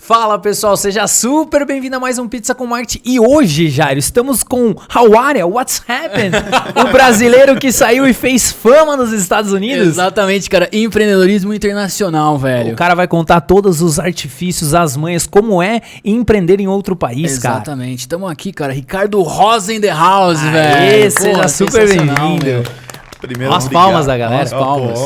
Fala pessoal, seja super bem-vindo a mais um Pizza com Marketing. E hoje, Jairo, estamos com Hawária, What's Happened? O brasileiro que saiu e fez fama nos Estados Unidos. Exatamente, cara, empreendedorismo internacional, velho. O cara vai contar todos os artifícios, as manhas, como é empreender em outro país, cara. Exatamente, estamos aqui, cara, Ricardo Rosa in the house, velho. Seja super bem-vindo. Primeiro, as palmas da galera. As palmas.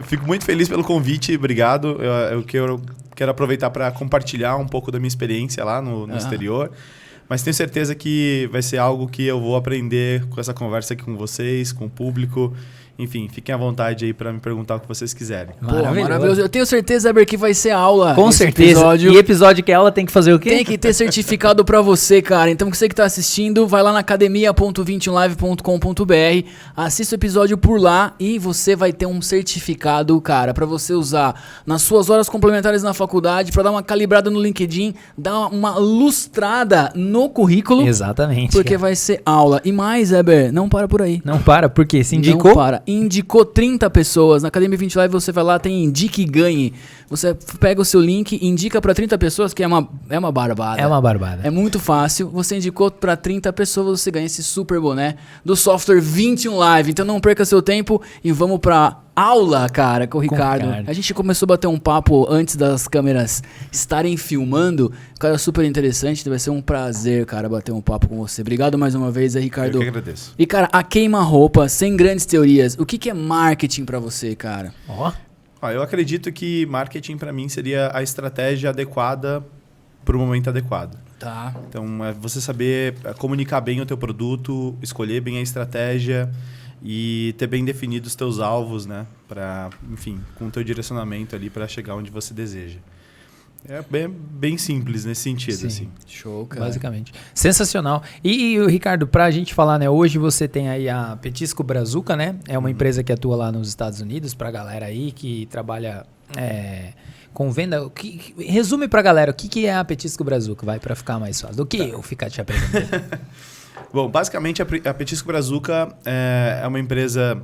Fico muito feliz pelo convite, obrigado. Eu quero aproveitar para compartilhar um pouco da minha experiência lá no exterior. Mas tenho certeza que vai ser algo que eu vou aprender com essa conversa aqui com vocês, com o público. Enfim, fiquem à vontade aí para me perguntar o que vocês quiserem. Maravilhoso. Eu tenho certeza, Eber, que vai ser aula. Com certeza. Episódio. E episódio que é aula tem que fazer o quê? Tem que ter certificado pra você, cara. Então, você que tá assistindo, vai lá na academia.21live.com.br, assista o episódio por lá e você vai ter um certificado, cara, pra você usar nas suas horas complementares na faculdade, pra dar uma calibrada no LinkedIn, dar uma lustrada no currículo. Exatamente. Porque vai ser aula. E mais, Eber, não para por aí. Não para, porque se indicou? Não para. Indicou 30 pessoas. Na Academia 20 Live você vai lá, tem Indique e Ganhe. Você pega o seu link, indica pra 30 pessoas, que é uma barbada. É uma barbada. É muito fácil. Você indicou pra 30 pessoas, você ganha esse super boné do software 21 Live. Então não perca seu tempo e vamos pra aula, cara, com o Ricardo. A gente começou a bater um papo antes das câmeras estarem filmando. Cara, super interessante. Vai ser um prazer, cara, bater um papo com você. Obrigado mais uma vez, Ricardo. Eu que agradeço. E, cara, a queima-roupa, sem grandes teorias. O que é marketing pra você, cara? Eu acredito que marketing para mim seria a estratégia adequada para o momento adequado. Tá. Então, é você saber comunicar bem o teu produto, escolher bem a estratégia e ter bem definidos os teus alvos, né? Para, enfim, com o teu direcionamento ali para chegar onde você deseja. É bem simples nesse sentido. Sim. Assim. Show, cara. Basicamente. Sensacional. E Ricardo, pra gente falar, né? Hoje você tem aí a Petisco Brazuca, né? É uma empresa que atua lá nos Estados Unidos, pra galera aí que trabalha com venda. Resume pra galera o que é a Petisco Brazuca, vai, pra ficar mais fácil. Do que eu ficar te apresentando? Bom, basicamente a Petisco Brazuca é uma empresa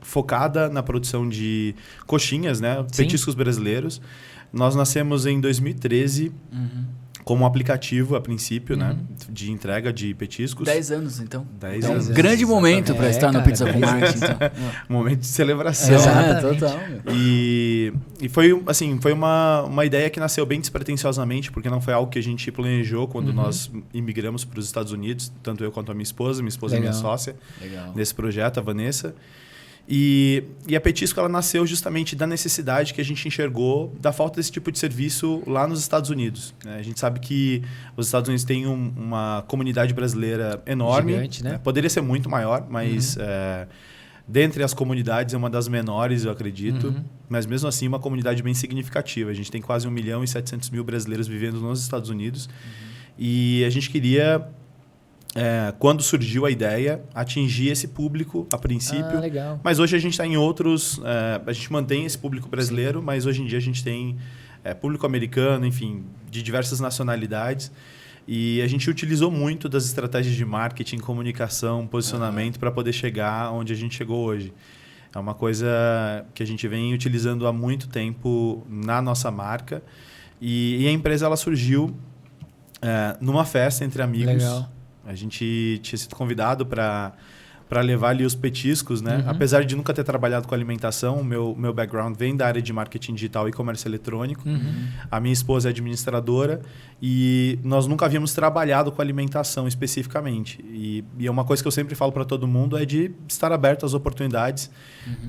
focada na produção de coxinhas, né? Sim. Petiscos brasileiros. Nós nascemos em 2013 como um aplicativo, a princípio, né, de entrega de petiscos. 10 anos, então. 10 então anos. Grande momento para estar no Pizza com Marketing. Então. Momento de celebração. Total. E foi, assim, foi uma ideia que nasceu bem despretensiosamente, porque não foi algo que a gente planejou quando nós imigramos para os Estados Unidos, tanto eu quanto a minha esposa é minha sócia nesse projeto, a Vanessa. E a Petisco ela nasceu justamente da necessidade que a gente enxergou da falta desse tipo de serviço lá nos Estados Unidos. A gente sabe que os Estados Unidos têm uma comunidade brasileira enorme. Gigante, né? Poderia ser muito maior, mas dentre as comunidades é uma das menores, eu acredito. Mas mesmo assim uma comunidade bem significativa. A gente tem quase 1.700.000 brasileiros vivendo nos Estados Unidos. E a gente queria... quando surgiu a ideia, atingir esse público a princípio. Legal. Mas hoje a gente está em outros... a gente mantém esse público brasileiro, mas hoje em dia a gente tem público americano, enfim, de diversas nacionalidades. E a gente utilizou muito das estratégias de marketing, comunicação, posicionamento para poder chegar onde a gente chegou hoje. É uma coisa que a gente vem utilizando há muito tempo na nossa marca. E a empresa ela surgiu numa festa entre amigos. Legal. A gente tinha sido convidado para levar ali os petiscos, né? Apesar de nunca ter trabalhado com alimentação, o meu background vem da área de marketing digital e comércio eletrônico. A minha esposa é administradora e nós nunca havíamos trabalhado com alimentação especificamente. E é uma coisa que eu sempre falo para todo mundo é de estar aberto às oportunidades.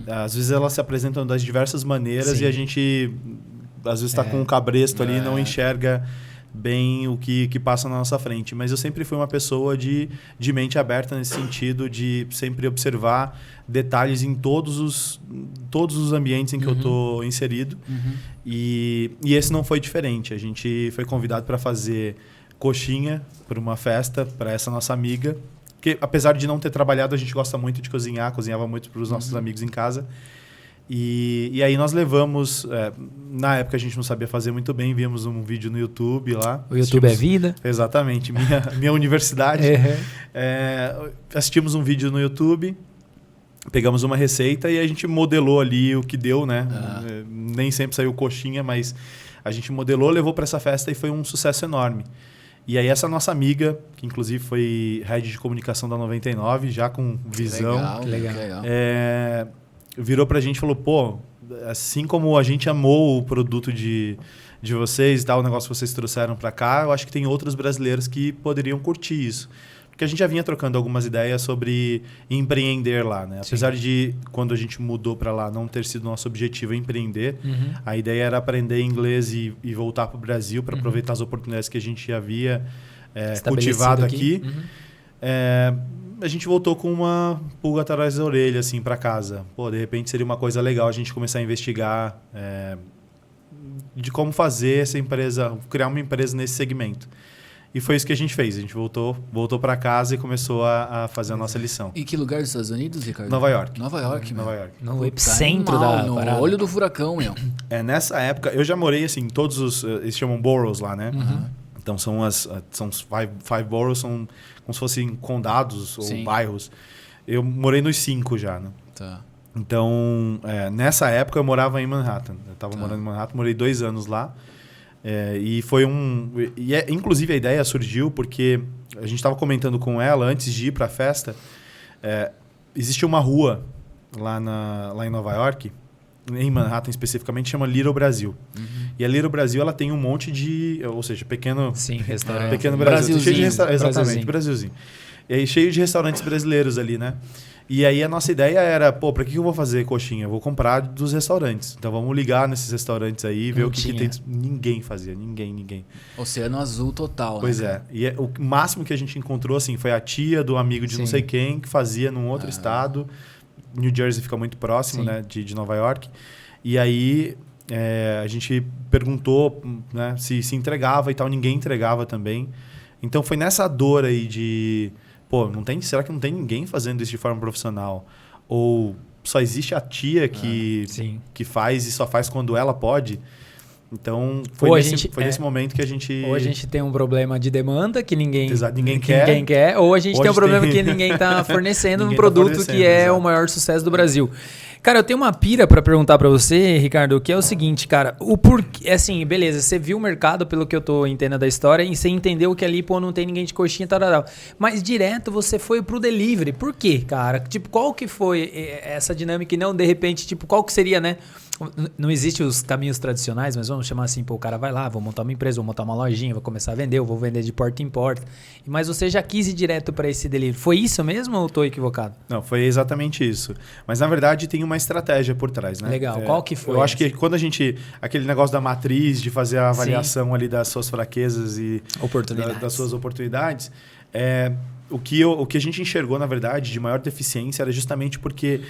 Às vezes elas se apresentam das diversas maneiras e a gente às vezes está com um cabresto ali e não enxerga bem o que passa na nossa frente. Mas eu sempre fui uma pessoa de mente aberta nesse sentido, de sempre observar detalhes em todos os ambientes em que eu estou inserido. E esse não foi diferente. A gente foi convidado para fazer coxinha para uma festa, para essa nossa amiga, que apesar de não ter trabalhado, a gente gosta muito de cozinhar, cozinhava muito para os nossos amigos em casa. E aí nós levamos, na época a gente não sabia fazer muito bem, vimos um vídeo no YouTube lá. O YouTube é vida. Exatamente, minha universidade. Assistimos um vídeo no YouTube, pegamos uma receita e a gente modelou ali o que deu, né? Nem sempre saiu coxinha, mas A gente modelou, levou para essa festa e foi um sucesso enorme. E aí essa nossa amiga, que inclusive foi head de comunicação da 99, já com visão, legal. Virou pra gente e falou, pô, assim como a gente amou o produto de vocês e tal, o negócio que vocês trouxeram pra cá, eu acho que tem outros brasileiros que poderiam curtir isso. Porque a gente já vinha trocando algumas ideias sobre empreender lá, né? Apesar de, quando a gente mudou para lá, não ter sido nosso objetivo empreender, a ideia era aprender inglês e voltar para o Brasil para aproveitar as oportunidades que a gente já havia cultivado aqui. A gente voltou com uma pulga atrás da orelha, assim, para casa. Pô, de repente seria uma coisa legal a gente começar a investigar de como fazer essa empresa, criar uma empresa nesse segmento. E foi isso que a gente fez. A gente voltou para casa e começou a fazer a nossa lição. Em que lugar dos Estados Unidos, Ricardo? Nova York. Nova York. No epicentro da parada. No olho do furacão, meu. Nessa época, eu já morei, assim, todos os... Eles chamam boroughs lá, né? Então, são five boroughs, são como se fossem condados ou bairros. Eu morei nos 5 já, né? Tá. Então, nessa época, eu morava em Manhattan. Eu estava morando em Manhattan, morei 2 anos lá. E foi inclusive a ideia surgiu porque a gente estava comentando com ela antes de ir para a festa. Existe uma rua lá em Nova York, em Manhattan especificamente, chama Little Brasil. E a Little Brasil ela tem um monte de, ou seja, pequeno restaurante. Pequeno Brasil. Brasilzinho. Exatamente, Brasilzinho. E aí cheio de restaurantes brasileiros ali, né? E aí a nossa ideia era, pô, para que eu vou fazer coxinha? Eu vou comprar dos restaurantes. Então vamos ligar nesses restaurantes aí e ver o que tem. Ninguém fazia, ninguém. Oceano azul total, pois né? E o máximo que a gente encontrou, assim, foi a tia do amigo de não sei quem, que fazia num outro estado. New Jersey fica muito próximo, né, de Nova York. E aí a gente perguntou, né, se entregava e tal. Ninguém entregava também. Então foi nessa dor aí de... Pô, será que não tem ninguém fazendo isso de forma profissional? Ou só existe a tia que faz e só faz quando ela pode? Então, foi nesse momento que a gente... Ou a gente tem um problema de demanda que ninguém quer. Ou a gente tem um problema que ninguém está fornecendo um produto que é o maior sucesso do Brasil. Cara, eu tenho uma pira pra perguntar pra você, Ricardo, que é o seguinte, cara, o porquê, assim, beleza, você viu o mercado, pelo que eu tô entendendo da história, e você entendeu que ali, pô, não tem ninguém de coxinha e tal, mas direto você foi pro delivery, por quê, cara? Tipo, qual que foi essa dinâmica e não, de repente, tipo, qual que seria, né? Não existem os caminhos tradicionais, mas vamos chamar assim, pô, o cara vai lá, vou montar uma empresa, vou montar uma lojinha, vou começar a vender, eu vou vender de porta em porta. Mas você já quis ir direto para esse delivery. Foi isso mesmo ou estou equivocado? Não, foi exatamente isso. Mas na verdade tem uma estratégia por trás, né? Legal. Qual que foi? Eu acho que quando a gente... Aquele negócio da matriz, de fazer a avaliação ali das suas fraquezas e das suas oportunidades, o que a gente enxergou, na verdade, de maior deficiência era justamente porque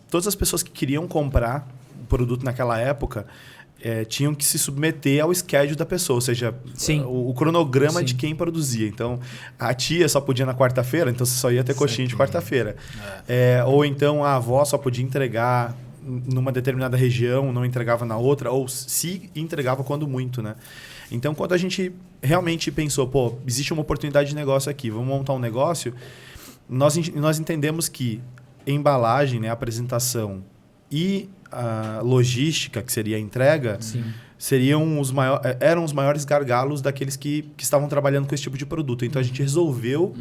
todas as pessoas que queriam comprar produto naquela época tinham que se submeter ao schedule da pessoa, ou seja, o cronograma de quem produzia. Então, a tia só podia na quarta-feira, então você só ia ter coxinha de quarta-feira. Ou então a avó só podia entregar numa determinada região, não entregava na outra, ou se entregava quando muito, né? Então, quando a gente realmente pensou, pô, existe uma oportunidade de negócio aqui, vamos montar um negócio, nós entendemos que embalagem, né, apresentação e a logística, que seria a entrega, eram os maiores gargalos daqueles que estavam trabalhando com esse tipo de produto. Então, a gente resolveu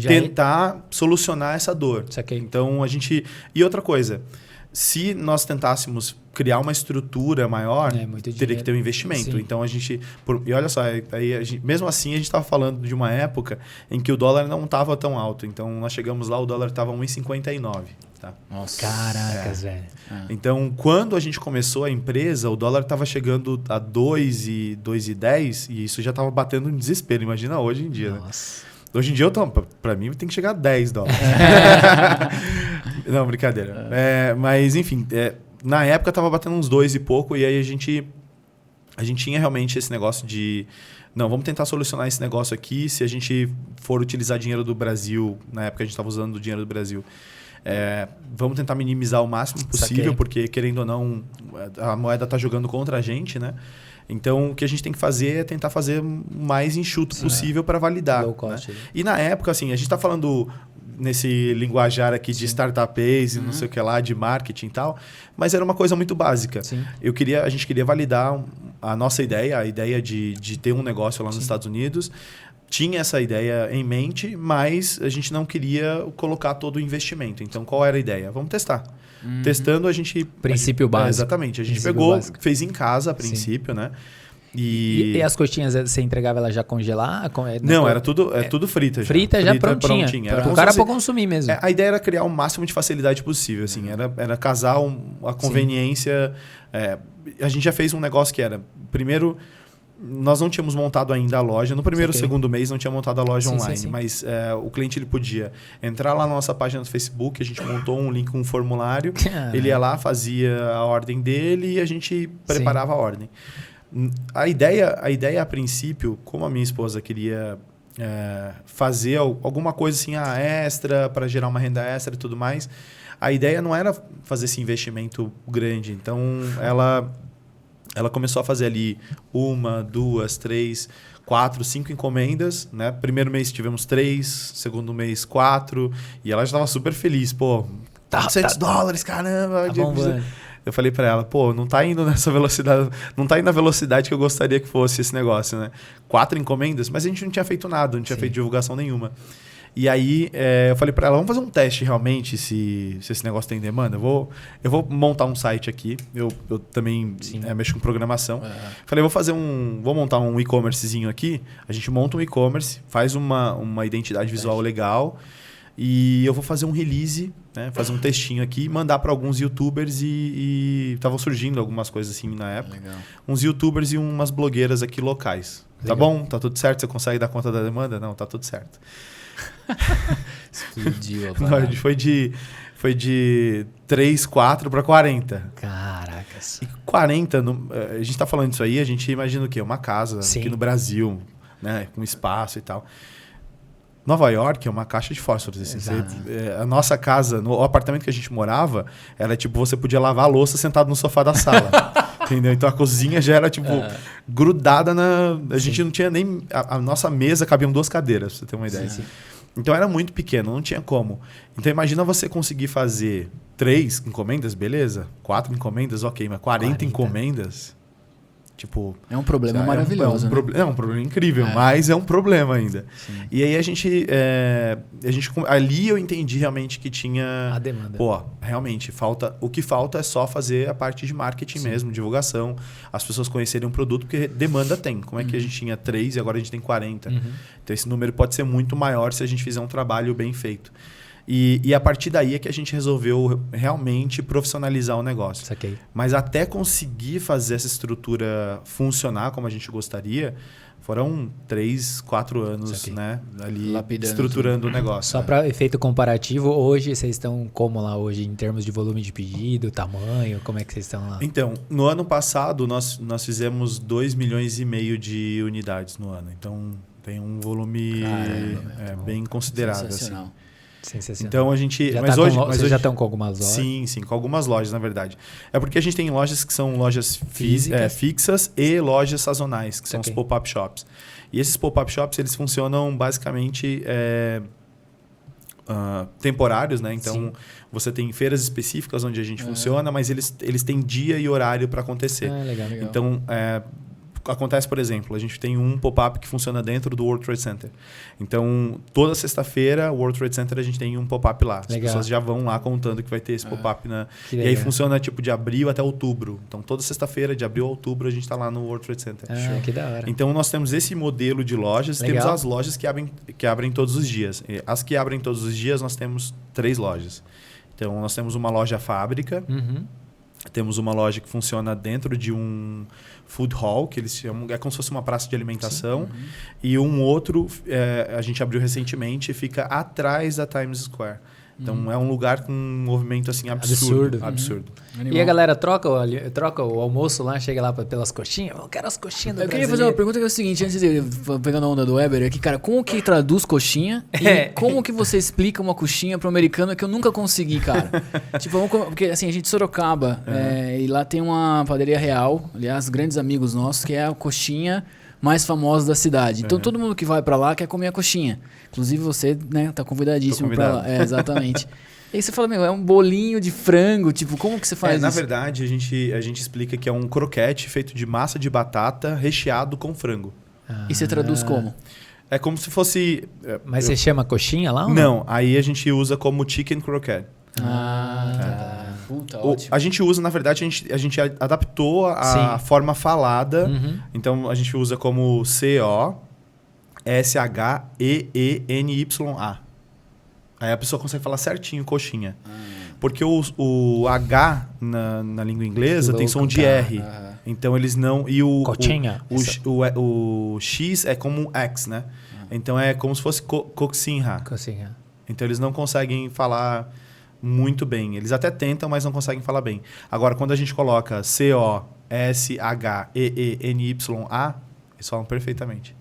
tentar solucionar essa dor. Então, e outra coisa, se nós tentássemos criar uma estrutura maior, teria que ter um investimento. Então, e olha só, mesmo assim, a gente estava falando de uma época em que o dólar não estava tão alto. Então, nós chegamos lá, o dólar estava 1,59. Tá? Nossa. Caracas, velho. Então, quando a gente começou a empresa, o dólar estava chegando a 2,10 e isso já estava batendo em desespero. Imagina hoje em dia. Nossa. Né? Hoje em dia, para mim, tem que chegar a 10 dólares. Não, brincadeira. Mas, enfim, na época estava batendo uns 2 e pouco, e aí a gente tinha realmente esse negócio de... Não, vamos tentar solucionar esse negócio aqui. Se a gente for utilizar dinheiro do Brasil, na época a gente estava usando o dinheiro do Brasil, vamos tentar minimizar o máximo possível, porque, querendo ou não, a moeda está jogando contra a gente, né? Então, o que a gente tem que fazer é tentar fazer o mais enxuto possível para validar. Low cost, né? E na época, assim, a gente está falando nesse linguajar aqui de startups e não sei o que lá, de marketing e tal, mas era uma coisa muito básica. Sim. A gente queria validar a nossa ideia, a ideia de ter um negócio lá nos Estados Unidos. Tinha essa ideia em mente, mas a gente não queria colocar todo o investimento. Então, qual era a ideia? Vamos testar. Testando, a gente... Princípio básico. Exatamente. A gente Princípio pegou, básico. fez em casa a princípio, né? E as coxinhas, você entregava ela já congelar? Não, era tudo frita já. Frita já prontinha. Era o cara para consumir mesmo. A ideia era criar o máximo de facilidade possível. Assim, era casar a conveniência. A gente já fez um negócio que era... Primeiro, nós não tínhamos montado ainda a loja. No primeiro ou segundo mês não tinha montado a loja online. Mas o cliente ele podia entrar lá na nossa página do Facebook. A gente montou um link com um formulário. Ele ia lá, fazia a ordem dele e a gente preparava a ordem. A ideia a princípio, como a minha esposa queria fazer alguma coisa assim, extra, para gerar uma renda extra e tudo mais, a ideia não era fazer esse investimento grande. Então, ela começou a fazer ali 1, 2, 3, 4, 5 encomendas. Né? Primeiro mês tivemos 3, segundo mês 4, e ela já estava super feliz. Pô, $400, caramba! Eu falei para ela, não tá indo nessa velocidade, não tá indo na velocidade que eu gostaria que fosse esse negócio, né? 4 encomendas, mas a gente não tinha feito nada, não tinha feito divulgação nenhuma. E aí eu falei para ela, vamos fazer um teste realmente se esse negócio tem demanda. Eu vou montar um site aqui, eu também mexo com programação. Falei, vou montar um e-commercezinho aqui, a gente monta um e-commerce, faz uma identidade visual legal. E eu vou fazer um release, né? Fazer um textinho aqui, mandar para alguns youtubers e estavam surgindo algumas coisas assim na época. Legal. Uns youtubers e umas blogueiras aqui locais. Legal. Tá bom? Tá tudo certo? Você consegue dar conta da demanda? Não, tá tudo certo. Explodiu a parada. Foi de 3, 4 para 40. Caracas. E 40, a gente tá falando disso aí, a gente imagina o quê? Uma casa aqui no Brasil, né? Com espaço e tal. Nova York é uma caixa de fósforos. Assim. A nossa casa, o apartamento que a gente morava, era tipo, você podia lavar a louça sentado no sofá da sala. Entendeu? Então a cozinha já era tipo grudada na... A gente não tinha nem... A nossa mesa cabiam 2 cadeiras, pra você ter uma ideia. Sim. Então era muito pequeno, não tinha como. Então imagina você conseguir fazer 3 encomendas, beleza? 4 encomendas, ok, mas 40 encomendas... Tipo, é um problema maravilhoso. É um problema incrível, mas é um problema ainda. Sim. E aí a gente ali eu entendi realmente que tinha a demanda. Realmente o que falta é só fazer a parte de marketing mesmo, divulgação, as pessoas conhecerem um produto, porque demanda tem. Como é que a gente tinha 3 e agora a gente tem 40? Então esse número pode ser muito maior se a gente fizer um trabalho bem feito. E a partir daí é que a gente resolveu realmente profissionalizar o negócio. Saquei. Mas até conseguir fazer essa estrutura funcionar como a gente gostaria, foram 3, 4 anos, né? Ali lapidando estruturando o negócio. Só para efeito comparativo, hoje vocês estão como lá hoje em termos de volume de pedido, tamanho? Como é que vocês estão lá? Então, no ano passado nós fizemos 2,5 milhões de unidades no ano. Então tem um volume bem considerável. Sensacional. Assim. Sensacional. Então a gente... Vocês já estão com algumas lojas? Sim, com algumas lojas, na verdade. É porque a gente tem lojas que são lojas fixas e lojas sazonais, que são os pop-up shops. E esses pop-up shops, eles funcionam basicamente temporários, né? Então você tem feiras específicas onde a gente funciona, mas eles têm dia e horário para acontecer. Legal. Então... acontece, por exemplo, a gente tem um pop-up que funciona dentro do World Trade Center. Então, toda sexta-feira, o World Trade Center, a gente tem um pop-up lá. As pessoas já vão lá contando que vai ter esse pop-up. E aí funciona tipo de abril até outubro. Então, toda sexta-feira, de abril a outubro, a gente está lá no World Trade Center. Que da hora. Então, nós temos esse modelo de lojas. Temos as lojas que abrem todos os dias. As que abrem todos os dias, nós temos 3 lojas. Então, nós temos uma loja fábrica. Temos uma loja que funciona dentro de um food hall, que eles chamam, é como se fosse uma praça de alimentação. E um outro, a gente abriu recentemente, fica atrás da Times Square. Então é um lugar com um movimento assim absurdo. E a galera troca o almoço lá, chega lá pelas coxinhas? Eu quero as coxinhas do Eu queria fazer uma pergunta que é o seguinte, antes de pegando a onda do Weber aqui, cara, como que traduz coxinha e como que você explica uma coxinha pro americano que eu nunca consegui, cara? Tipo, porque assim, a gente é de Sorocaba e lá tem uma padaria real, aliás, grandes amigos nossos, que é a coxinha mais famosa da cidade. Então todo mundo que vai pra lá quer comer a coxinha. Inclusive você, né, tá convidadíssimo pra lá. Exatamente. E aí você fala, é um bolinho de frango, tipo, como que você faz isso? Na verdade, a gente explica que é um croquete feito de massa de batata recheado com frango. E você traduz como? É como se fosse... Mas você chama coxinha lá? Ou não, aí a gente usa como chicken croquette. Tá. Puta, ótimo. A gente usa, na verdade, a gente adaptou a forma falada. Então, a gente usa como COSHEENYA. Aí a pessoa consegue falar certinho, coxinha. Porque o H na língua inglesa tem som de R. Então, eles não... E coxinha. O X é como um X, né? Então, é como se fosse coxinha. Então, eles não conseguem falar... muito bem. Eles até tentam, mas não conseguem falar bem. Agora, quando a gente coloca COSHEENYA, eles falam perfeitamente.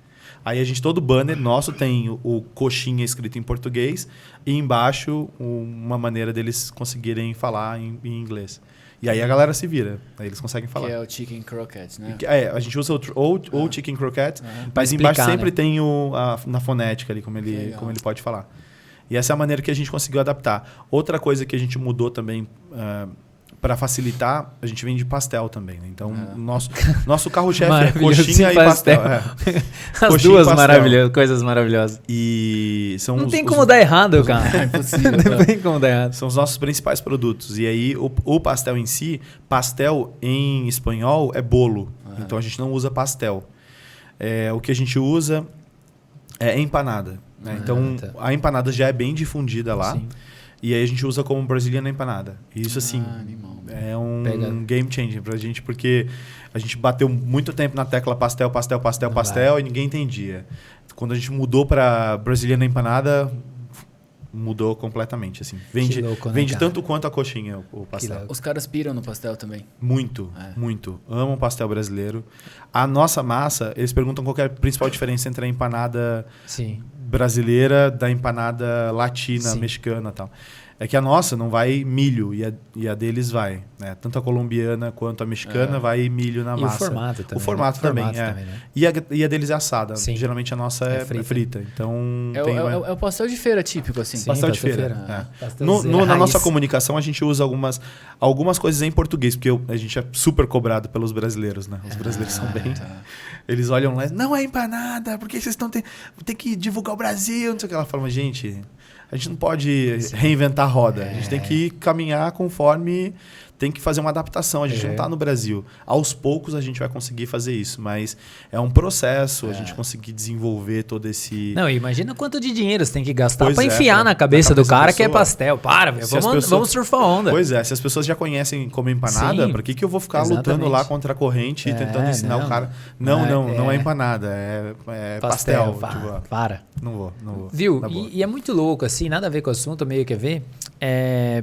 Aí a gente, todo banner nosso tem o coxinha escrito em português e embaixo uma maneira deles conseguirem falar em inglês. E aí a galera se vira, aí eles conseguem falar. Que é o chicken croquette, né? A gente usa ou chicken croquette, mas embaixo sempre tem na fonética ali, como ele pode falar. E essa é a maneira que a gente conseguiu adaptar. Outra coisa que a gente mudou também para facilitar, a gente vende pastel também. Né? Então, nosso carro-chefe é coxinha e pastel. As duas coisas maravilhosas. E são não tem como dar errado, cara. É impossível. Não tem como dar errado. São os nossos principais produtos. E aí, o pastel em si, pastel em espanhol é bolo. Então, a gente não usa pastel. O que a gente usa é empanada. Né? Então, a empanada já é bem difundida lá. Sim. E aí a gente usa como Braziliana empanada. E isso, assim, é um game changer pra gente, porque a gente bateu muito tempo na tecla pastel, e ninguém entendia. Quando a gente mudou pra Braziliana empanada, mudou completamente, assim. Vende tanto quanto a coxinha, o pastel. Os caras piram no pastel também. Muito. Amam pastel brasileiro. A nossa massa, eles perguntam qual é a principal diferença entre a empanada... Sim. brasileira da empanada latina, mexicana e tal. É que a nossa não vai milho e a deles vai. Né? Tanto a colombiana quanto a mexicana vai milho na massa. E o formato também. O formato também, né? E a deles é assada. Sim. Geralmente a nossa é frita. Então, é o pastel de feira típico, assim. Sim, pastel de feira. Na nossa comunicação, a gente usa algumas coisas em português, porque a gente é super cobrado pelos brasileiros. Né? Os brasileiros são bem... Eles olham lá, não é empanada, porque vocês tem que divulgar o Brasil, não sei o que. Ela fala, gente, a gente não pode reinventar a roda. A gente tem que caminhar conforme... Tem que fazer uma adaptação. A gente não está no Brasil. Aos poucos a gente vai conseguir fazer isso, mas é um processo a gente conseguir desenvolver todo esse... Não, imagina quanto de dinheiro você tem que gastar para enfiar na cabeça do cara que é pastel. Para, velho. Vamos surfar onda. Pois é, se as pessoas já conhecem como empanada, para que eu vou ficar lutando lá contra a corrente e tentando ensinar o cara? Não é empanada, é pastel. Para. Não vou. Viu? E é muito louco, assim, nada a ver com o assunto, meio que a ver.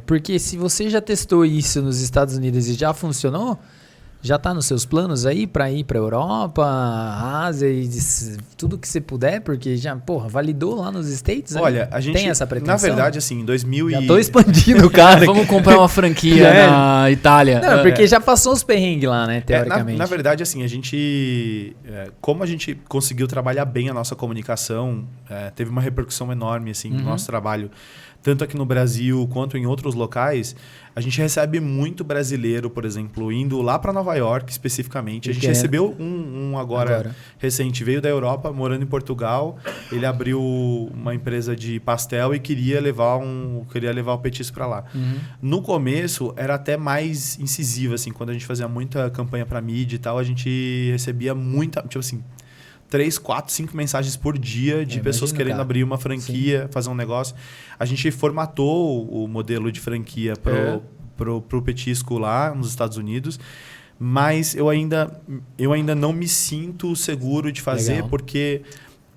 Porque se você já testou isso nos Estados Unidos e já funcionou, já está nos seus planos aí para ir para Europa, Ásia e tudo que você puder, porque já, validou lá nos States? Olha, a gente tem essa pretensão? Na verdade, assim, em 2000 Já tô expandindo, cara. Vamos comprar uma franquia na Itália. Não, porque já passou os perrengues lá, né, teoricamente. Na verdade, assim, a gente... como a gente conseguiu trabalhar bem a nossa comunicação, teve uma repercussão enorme, assim, no nosso trabalho, tanto aqui no Brasil quanto em outros locais. A gente recebe muito brasileiro, por exemplo, indo lá para Nova York, especificamente. A gente recebeu um agora recente, veio da Europa, morando em Portugal. Ele abriu uma empresa de pastel e queria levar o petisco para lá. No começo, era até mais incisivo, assim, quando a gente fazia muita campanha para mídia e tal, a gente recebia muita, tipo assim, 3, 4, 5 mensagens por dia de pessoas querendo abrir uma franquia, fazer um negócio. A gente formatou o modelo de franquia pro petisco lá nos Estados Unidos, mas eu ainda não me sinto seguro de fazer, porque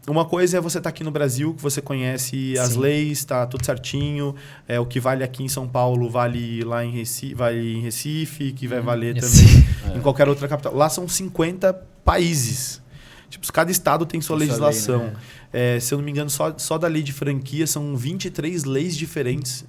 uma coisa é você estar aqui no Brasil, que você conhece as leis, está tudo certinho. O que vale aqui em São Paulo vale lá em Recife, que vai valer também em qualquer outra capital. Lá são 50 países. Tipo, cada estado tem sua legislação. Lei, né? Se eu não me engano, só da lei de franquia são 23 leis diferentes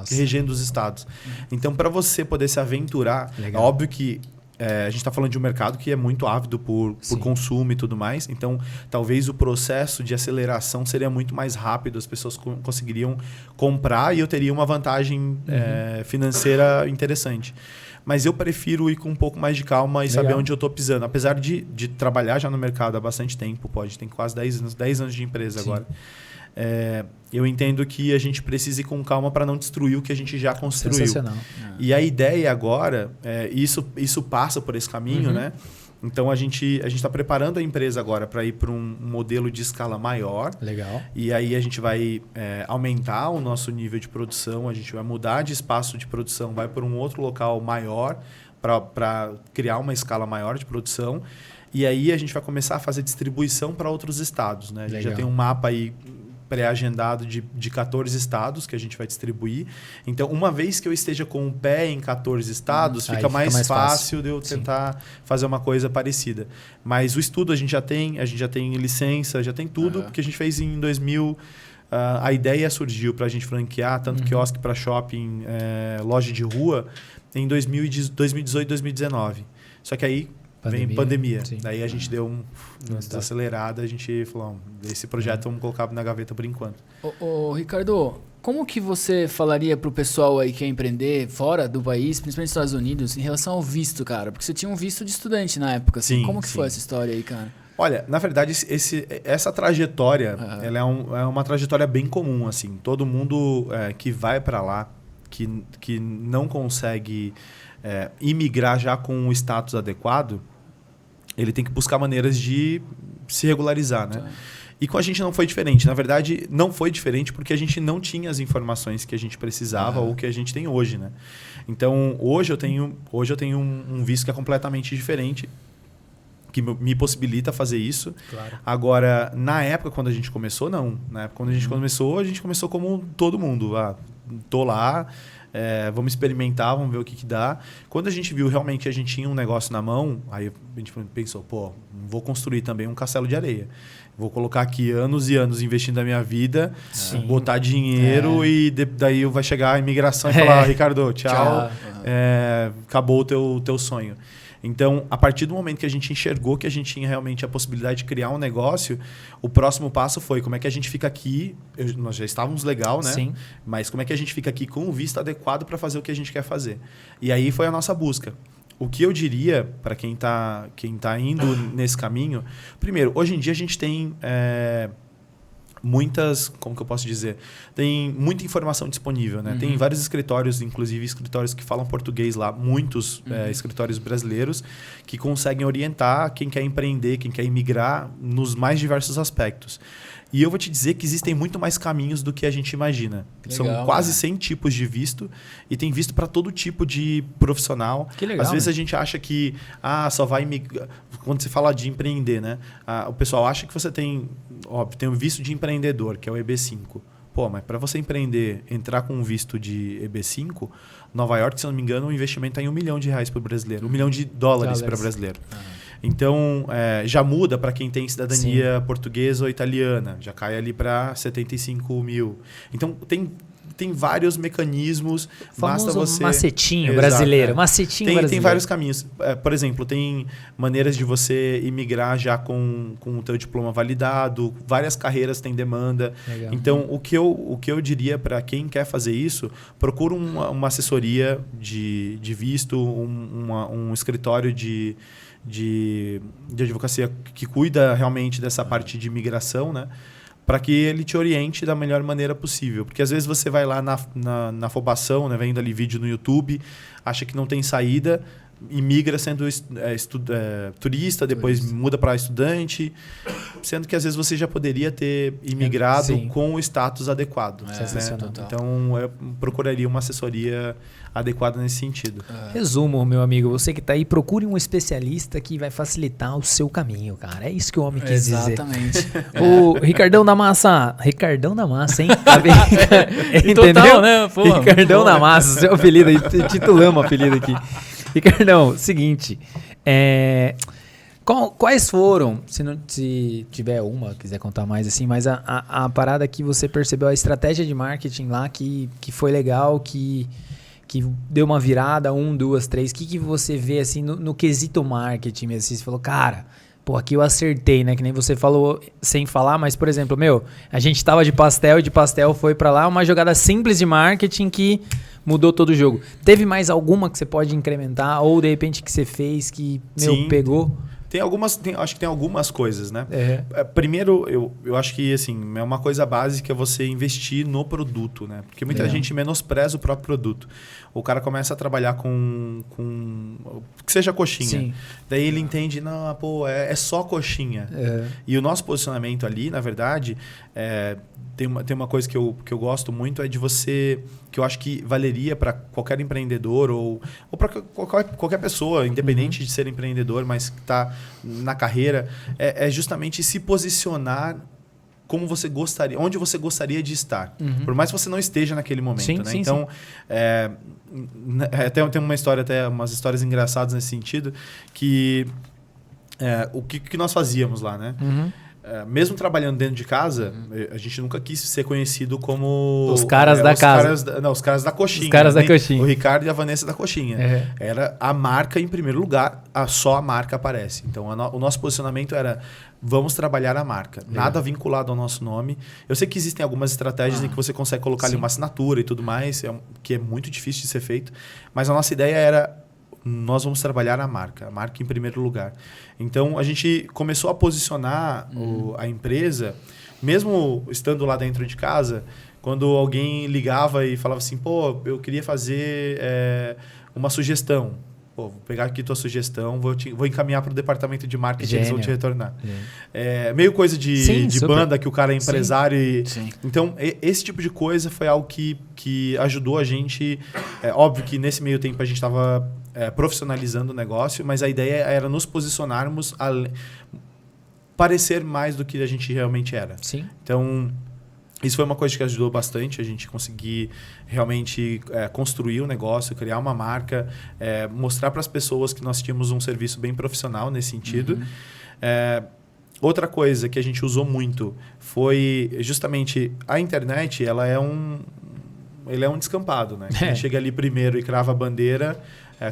que regendo os estados. Então, para você poder se aventurar, é óbvio que a gente está falando de um mercado que é muito ávido por consumo e tudo mais. Então, talvez o processo de aceleração seria muito mais rápido. As pessoas conseguiriam comprar e eu teria uma vantagem financeira interessante. Mas eu prefiro ir com um pouco mais de calma e saber onde eu estou pisando. Apesar de trabalhar já no mercado há bastante tempo, tem quase 10 anos de empresa agora. Eu entendo que a gente precisa ir com calma para não destruir o que a gente já construiu. Sensacional. E a ideia agora, isso passa por esse caminho, né? Então a gente está preparando a empresa agora para ir para um modelo de escala maior. Legal. E aí a gente vai aumentar o nosso nível de produção, a gente vai mudar de espaço de produção, vai para um outro local maior para criar uma escala maior de produção. E aí a gente vai começar a fazer distribuição para outros estados, né? A gente já tem um mapa aí pré-agendado de 14 estados que a gente vai distribuir. Então, uma vez que eu esteja com o pé em 14 estados, fica mais fácil de eu tentar fazer uma coisa parecida. Mas o estudo a gente já tem licença, já tem tudo, porque a gente fez em 2000. A ideia surgiu para a gente franquear tanto quiosque para shopping, loja de rua, em 2018, 2019. Só que aí vem pandemia. Daí a gente deu uma desacelerada, a gente falou, esse projeto vamos colocar na gaveta por enquanto. Ricardo, como que você falaria pro pessoal aí que quer empreender fora do país, principalmente nos Estados Unidos, em relação ao visto, cara? Porque você tinha um visto de estudante na época. Assim. Como que foi essa história aí, cara? Olha, na verdade, essa trajetória ela é uma trajetória bem comum. Assim. Todo mundo que vai para lá, que não consegue imigrar já com o status adequado, ele tem que buscar maneiras de se regularizar, né? E com a gente não foi diferente. Na verdade, não foi diferente porque a gente não tinha as informações que a gente precisava ou que a gente tem hoje, né? Então, hoje eu tenho um visto que é completamente diferente, que me possibilita fazer isso. Claro. Agora, na época, quando a gente começou, não. Na época, quando a gente começou como todo mundo. Tô lá... vamos experimentar, vamos ver o que dá. Quando a gente viu realmente que a gente tinha um negócio na mão, aí a gente pensou, vou construir também um castelo de areia. Vou colocar aqui anos e anos investindo a minha vida, botar dinheiro e daí vai chegar a imigração e falar, Ricardo, tchau. Acabou o teu sonho. Então, a partir do momento que a gente enxergou que a gente tinha realmente a possibilidade de criar um negócio, o próximo passo foi como é que a gente fica aqui, nós já estávamos legal, né? Sim. Mas como é que a gente fica aqui com o visto adequado para fazer o que a gente quer fazer. E aí foi a nossa busca. O que eu diria para quem tá indo nesse caminho, primeiro, hoje em dia a gente tem... como que eu posso dizer? Tem muita informação disponível, né? Tem vários escritórios, inclusive escritórios que falam português lá, muitos escritórios brasileiros que conseguem orientar quem quer empreender, quem quer imigrar nos mais diversos aspectos. E eu vou te dizer que existem muito mais caminhos do que a gente imagina. Legal, são quase 100 tipos de visto e tem visto para todo tipo de profissional. Que legal. Às vezes a gente acha que só vai migrar. Quando você fala de empreender, né? O pessoal acha que você tem um visto de empreendedor, que é o EB5. Mas para você empreender, entrar com um visto de EB5, Nova York, se não me engano, o investimento está em $1 milhão para o brasileiro, $1 milhão para brasileiro. Então, já muda para quem tem cidadania portuguesa ou italiana. Já cai ali para 75 mil. Então, tem vários mecanismos. Basta você... macetinho brasileiro. Tem vários caminhos. Por exemplo, tem maneiras de você imigrar já com o teu diploma validado. Várias carreiras têm demanda. Legal. Então, o que eu diria para quem quer fazer isso, procura uma assessoria de visto, um escritório de advocacia que cuida realmente dessa parte de imigração, né? Para que ele te oriente da melhor maneira possível. Porque às vezes você vai lá na afobação, né? Vendo ali vídeo no YouTube, acha que não tem saída, imigra sendo turista, depois muda para estudante, sendo que às vezes você já poderia ter imigrado com o status adequado. Né? Então, eu procuraria uma assessoria adequada nesse sentido. Resumo, meu amigo, você que está aí, procure um especialista que vai facilitar o seu caminho, cara. É isso que o homem quis dizer. Exatamente. O Ricardão da Massa, hein? Entendeu? Total, né? Pô, Ricardão da Massa, seu apelido aí, titulamos o apelido aqui. Ricardão, seguinte, quais foram, se tiver uma, quiser contar mais assim, mas a parada que você percebeu, a estratégia de marketing lá que foi legal, que deu uma virada, 1, 2, 3, o que você vê assim no quesito marketing mesmo, assim, você falou, cara, pô, aqui eu acertei, né, que nem você falou sem falar, mas por exemplo, a gente tava de pastel e de pastel foi pra lá, uma jogada simples de marketing que mudou todo o jogo. Teve mais alguma que você pode incrementar ou de repente que você fez que, pegou? Acho que tem algumas coisas, né? Primeiro, eu acho que assim, é uma coisa básica você investir no produto, né? Porque muita gente menospreza o próprio produto. O cara começa a trabalhar com que seja coxinha. Sim. Daí ele entende, não, pô, é só coxinha. E o nosso posicionamento ali, na verdade, tem uma coisa que eu gosto muito, é de você, que eu acho que valeria para qualquer empreendedor ou para qualquer pessoa, independente de ser empreendedor, mas que está na carreira, é justamente se posicionar como você gostaria, onde você gostaria de estar. Por mais que você não esteja naquele momento. Sim, né? sim, então, tem uma história, até umas histórias engraçadas nesse sentido, que o que nós fazíamos lá, né? Mesmo trabalhando dentro de casa, a gente nunca quis ser conhecido como... Os caras da casa. Os caras da coxinha. Os caras da coxinha. O Ricardo e a Vanessa da coxinha. Era a marca em primeiro lugar, só a marca aparece. Então, o nosso posicionamento era, vamos trabalhar a marca. Nada vinculado ao nosso nome. Eu sei que existem algumas estratégias em que você consegue colocar ali uma assinatura e tudo mais, que é muito difícil de ser feito. Mas a nossa ideia era, nós vamos trabalhar a marca em primeiro lugar. Então, a gente começou a posicionar a empresa, mesmo estando lá dentro de casa, quando alguém ligava e falava assim, pô, eu queria fazer uma sugestão. Pô, vou pegar aqui tua sugestão, vou encaminhar para o departamento de marketing, eles vão te retornar. Meio coisa de banda, que o cara é empresário. Então, esse tipo de coisa foi algo que ajudou a gente. Óbvio que nesse meio tempo a gente estava profissionalizando o negócio, mas a ideia era nos posicionarmos, parecer mais do que a gente realmente era. Sim. Então, isso foi uma coisa que ajudou bastante a gente conseguir realmente construir o negócio, criar uma marca, mostrar para as pessoas que nós tínhamos um serviço bem profissional nesse sentido. Outra coisa que a gente usou muito foi justamente a internet. Ele é um descampado, né? Quem chega ali primeiro e crava a bandeira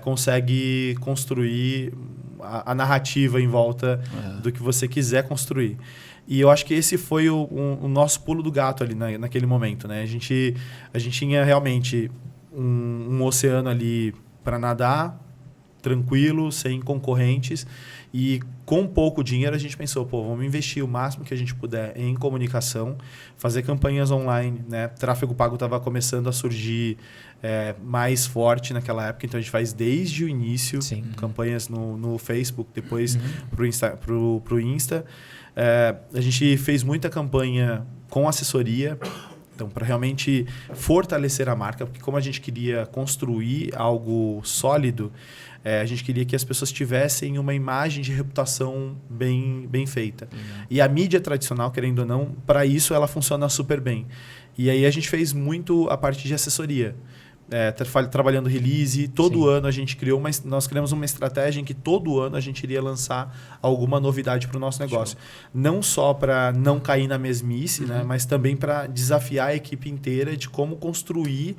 consegue construir a narrativa em volta do que você quiser construir. E eu acho que esse foi o nosso pulo do gato ali naquele momento, né? A gente tinha realmente um oceano ali para nadar, tranquilo, sem concorrentes. E com pouco dinheiro a gente pensou, pô, vamos investir o máximo que a gente puder em comunicação, fazer campanhas online, né? Tráfego pago estava começando a surgir mais forte naquela época, então a gente faz desde o início campanhas no Facebook, depois pro Insta. A gente fez muita campanha com assessoria, então para realmente fortalecer a marca, porque como a gente queria construir algo sólido, a gente queria que as pessoas tivessem uma imagem de reputação bem feita. E a mídia tradicional, querendo ou não, para isso ela funciona super bem. E aí a gente fez muito a parte de assessoria. Trabalhando release, todo ano a gente nós criamos uma estratégia em que todo ano a gente iria lançar alguma novidade para o nosso negócio. Não só para não cair na mesmice, né, mas também para desafiar a equipe inteira de como construir,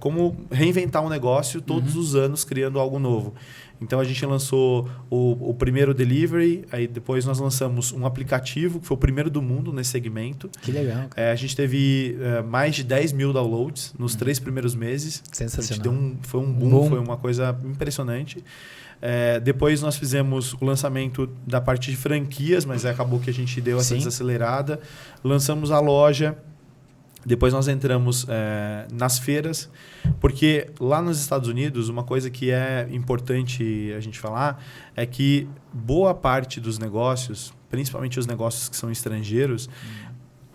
como reinventar um negócio todos os anos criando algo novo. Então a gente lançou o primeiro delivery, aí depois nós lançamos um aplicativo, que foi o primeiro do mundo nesse segmento. Que legal. A gente teve mais de 10 mil downloads nos 3 primeiros meses. Sensacional. Foi um boom, foi uma coisa impressionante. Depois nós fizemos o lançamento da parte de franquias, mas acabou que a gente deu essa desacelerada. Lançamos a loja. Depois nós entramos nas feiras, porque lá nos Estados Unidos, uma coisa que é importante a gente falar é que boa parte dos negócios, principalmente os negócios que são estrangeiros,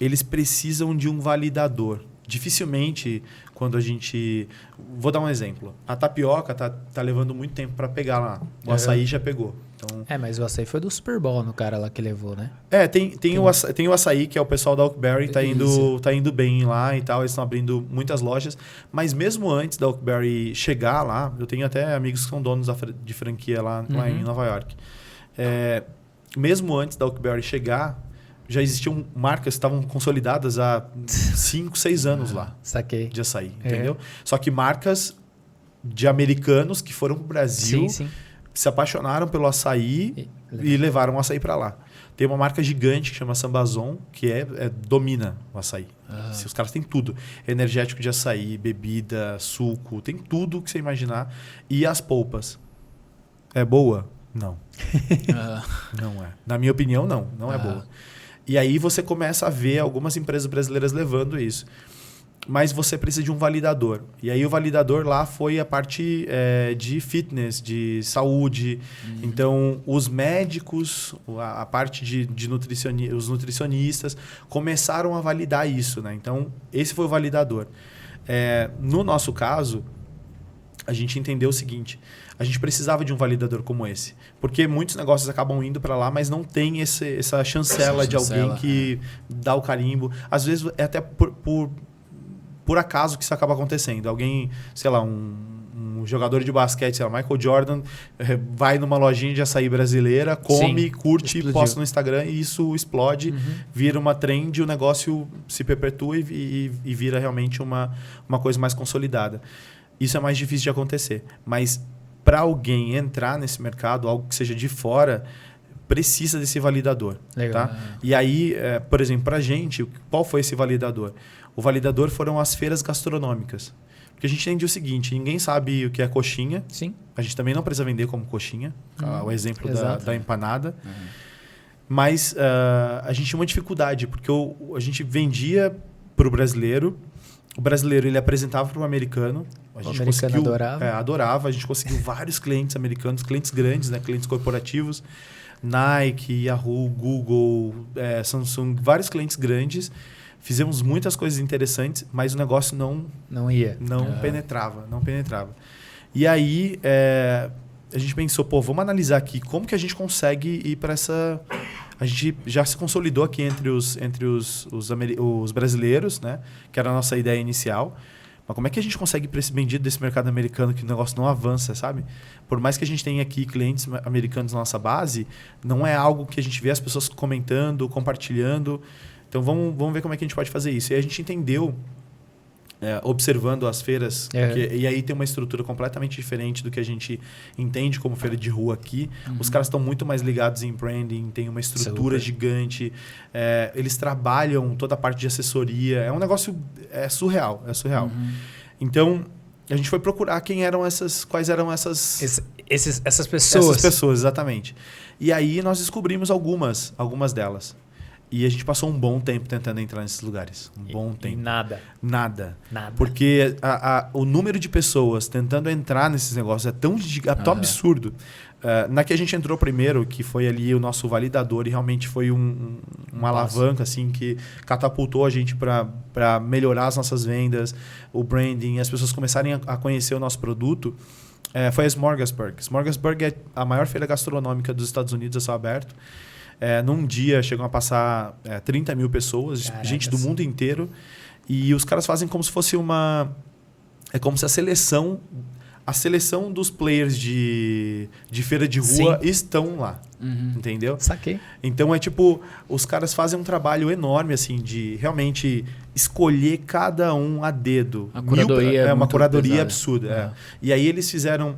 eles precisam de um validador. Dificilmente, quando a gente... Vou dar um exemplo. A tapioca tá levando muito tempo para pegar lá. O açaí já pegou. Então... mas o açaí foi do Super Bowl no cara lá que levou, né? Tem o açaí, que é o pessoal da Oakberry, tá indo bem lá e tal. Eles estão abrindo muitas lojas. Mas mesmo antes da Oakberry chegar lá, eu tenho até amigos que são donos de franquia lá em Nova York. Mesmo antes da Oakberry chegar, já existiam marcas que estavam consolidadas há 5, 6 anos lá. Saquei. De açaí, entendeu? Só que marcas de americanos que foram pro Brasil, se apaixonaram pelo açaí e levaram o açaí para lá. Tem uma marca gigante que chama Sambazon, que domina o açaí. Os caras têm tudo. Energético de açaí, bebida, suco, tem tudo que você imaginar. E as polpas. É boa? Não. Não é. Na minha opinião, não é boa. E aí você começa a ver algumas empresas brasileiras levando isso. Mas você precisa de um validador. E aí o validador lá foi a parte de fitness, de saúde. Então, os médicos, a parte de os nutricionistas começaram a validar isso, né? Então, esse foi o validador. No nosso caso, a gente entendeu o seguinte: a gente precisava de um validador como esse. Porque muitos negócios acabam indo para lá, mas não tem essa chancela de alguém que dá o carimbo. Às vezes é até por acaso que isso acaba acontecendo. Alguém, sei lá, um jogador de basquete, sei lá, Michael Jordan, vai numa lojinha de açaí brasileira, come, curte, posta no Instagram e isso explode, vira uma trend, o negócio se perpetua e vira realmente uma coisa mais consolidada. Isso é mais difícil de acontecer. Mas para alguém entrar nesse mercado, algo que seja de fora, precisa desse validador. Legal. Tá? E aí, por exemplo, para a gente, qual foi esse validador? O validador foram as feiras gastronômicas. Porque a gente entende o seguinte: ninguém sabe o que é coxinha. Sim. A gente também não precisa vender como coxinha. O exemplo da empanada. Mas a gente tinha uma dificuldade, porque a gente vendia para o brasileiro. O brasileiro ele apresentava para o americano. O americano adorava. Adorava. A gente conseguiu vários clientes americanos, clientes grandes, né? Clientes corporativos. Nike, Yahoo, Google, Samsung, vários clientes grandes. Fizemos muitas coisas interessantes, mas o negócio não penetrava. E aí a gente pensou, vamos analisar aqui como que a gente consegue ir para essa... A gente já se consolidou aqui entre os brasileiros, né? Que era a nossa ideia inicial. Mas como é que a gente consegue ir para esse bendito desse mercado americano que o negócio não avança, sabe? Por mais que a gente tenha aqui clientes americanos na nossa base, não é algo que a gente vê as pessoas comentando, compartilhando. Então vamos ver como é que a gente pode fazer isso. E a gente entendeu, observando as feiras, e aí tem uma estrutura completamente diferente do que a gente entende como feira de rua aqui. Os caras estão muito mais ligados em branding, tem uma estrutura gigante, eles trabalham toda a parte de assessoria. É um negócio surreal. Então, a gente foi procurar quais eram essas pessoas. Essas pessoas, exatamente. E aí nós descobrimos algumas delas. E a gente passou um bom tempo tentando entrar nesses lugares. Bom tempo. Nada. Porque o número de pessoas tentando entrar nesses negócios é tão absurdo. Na que a gente entrou primeiro, que foi ali o nosso validador, e realmente foi uma alavanca assim, que catapultou a gente para melhorar as nossas vendas, o branding, as pessoas começarem a conhecer o nosso produto, foi a Smorgasburg. Smorgasburg é a maior feira gastronômica dos Estados Unidos a céu aberto. Num dia chegam a passar 30 mil pessoas, gente do mundo inteiro. E os caras fazem como se fosse é como se a seleção dos players de feira de rua estão lá. Entendeu? Saquei. Então os caras fazem um trabalho enorme assim, de realmente escolher cada um a dedo. A curadoria uma curadoria absurda. E aí eles fizeram...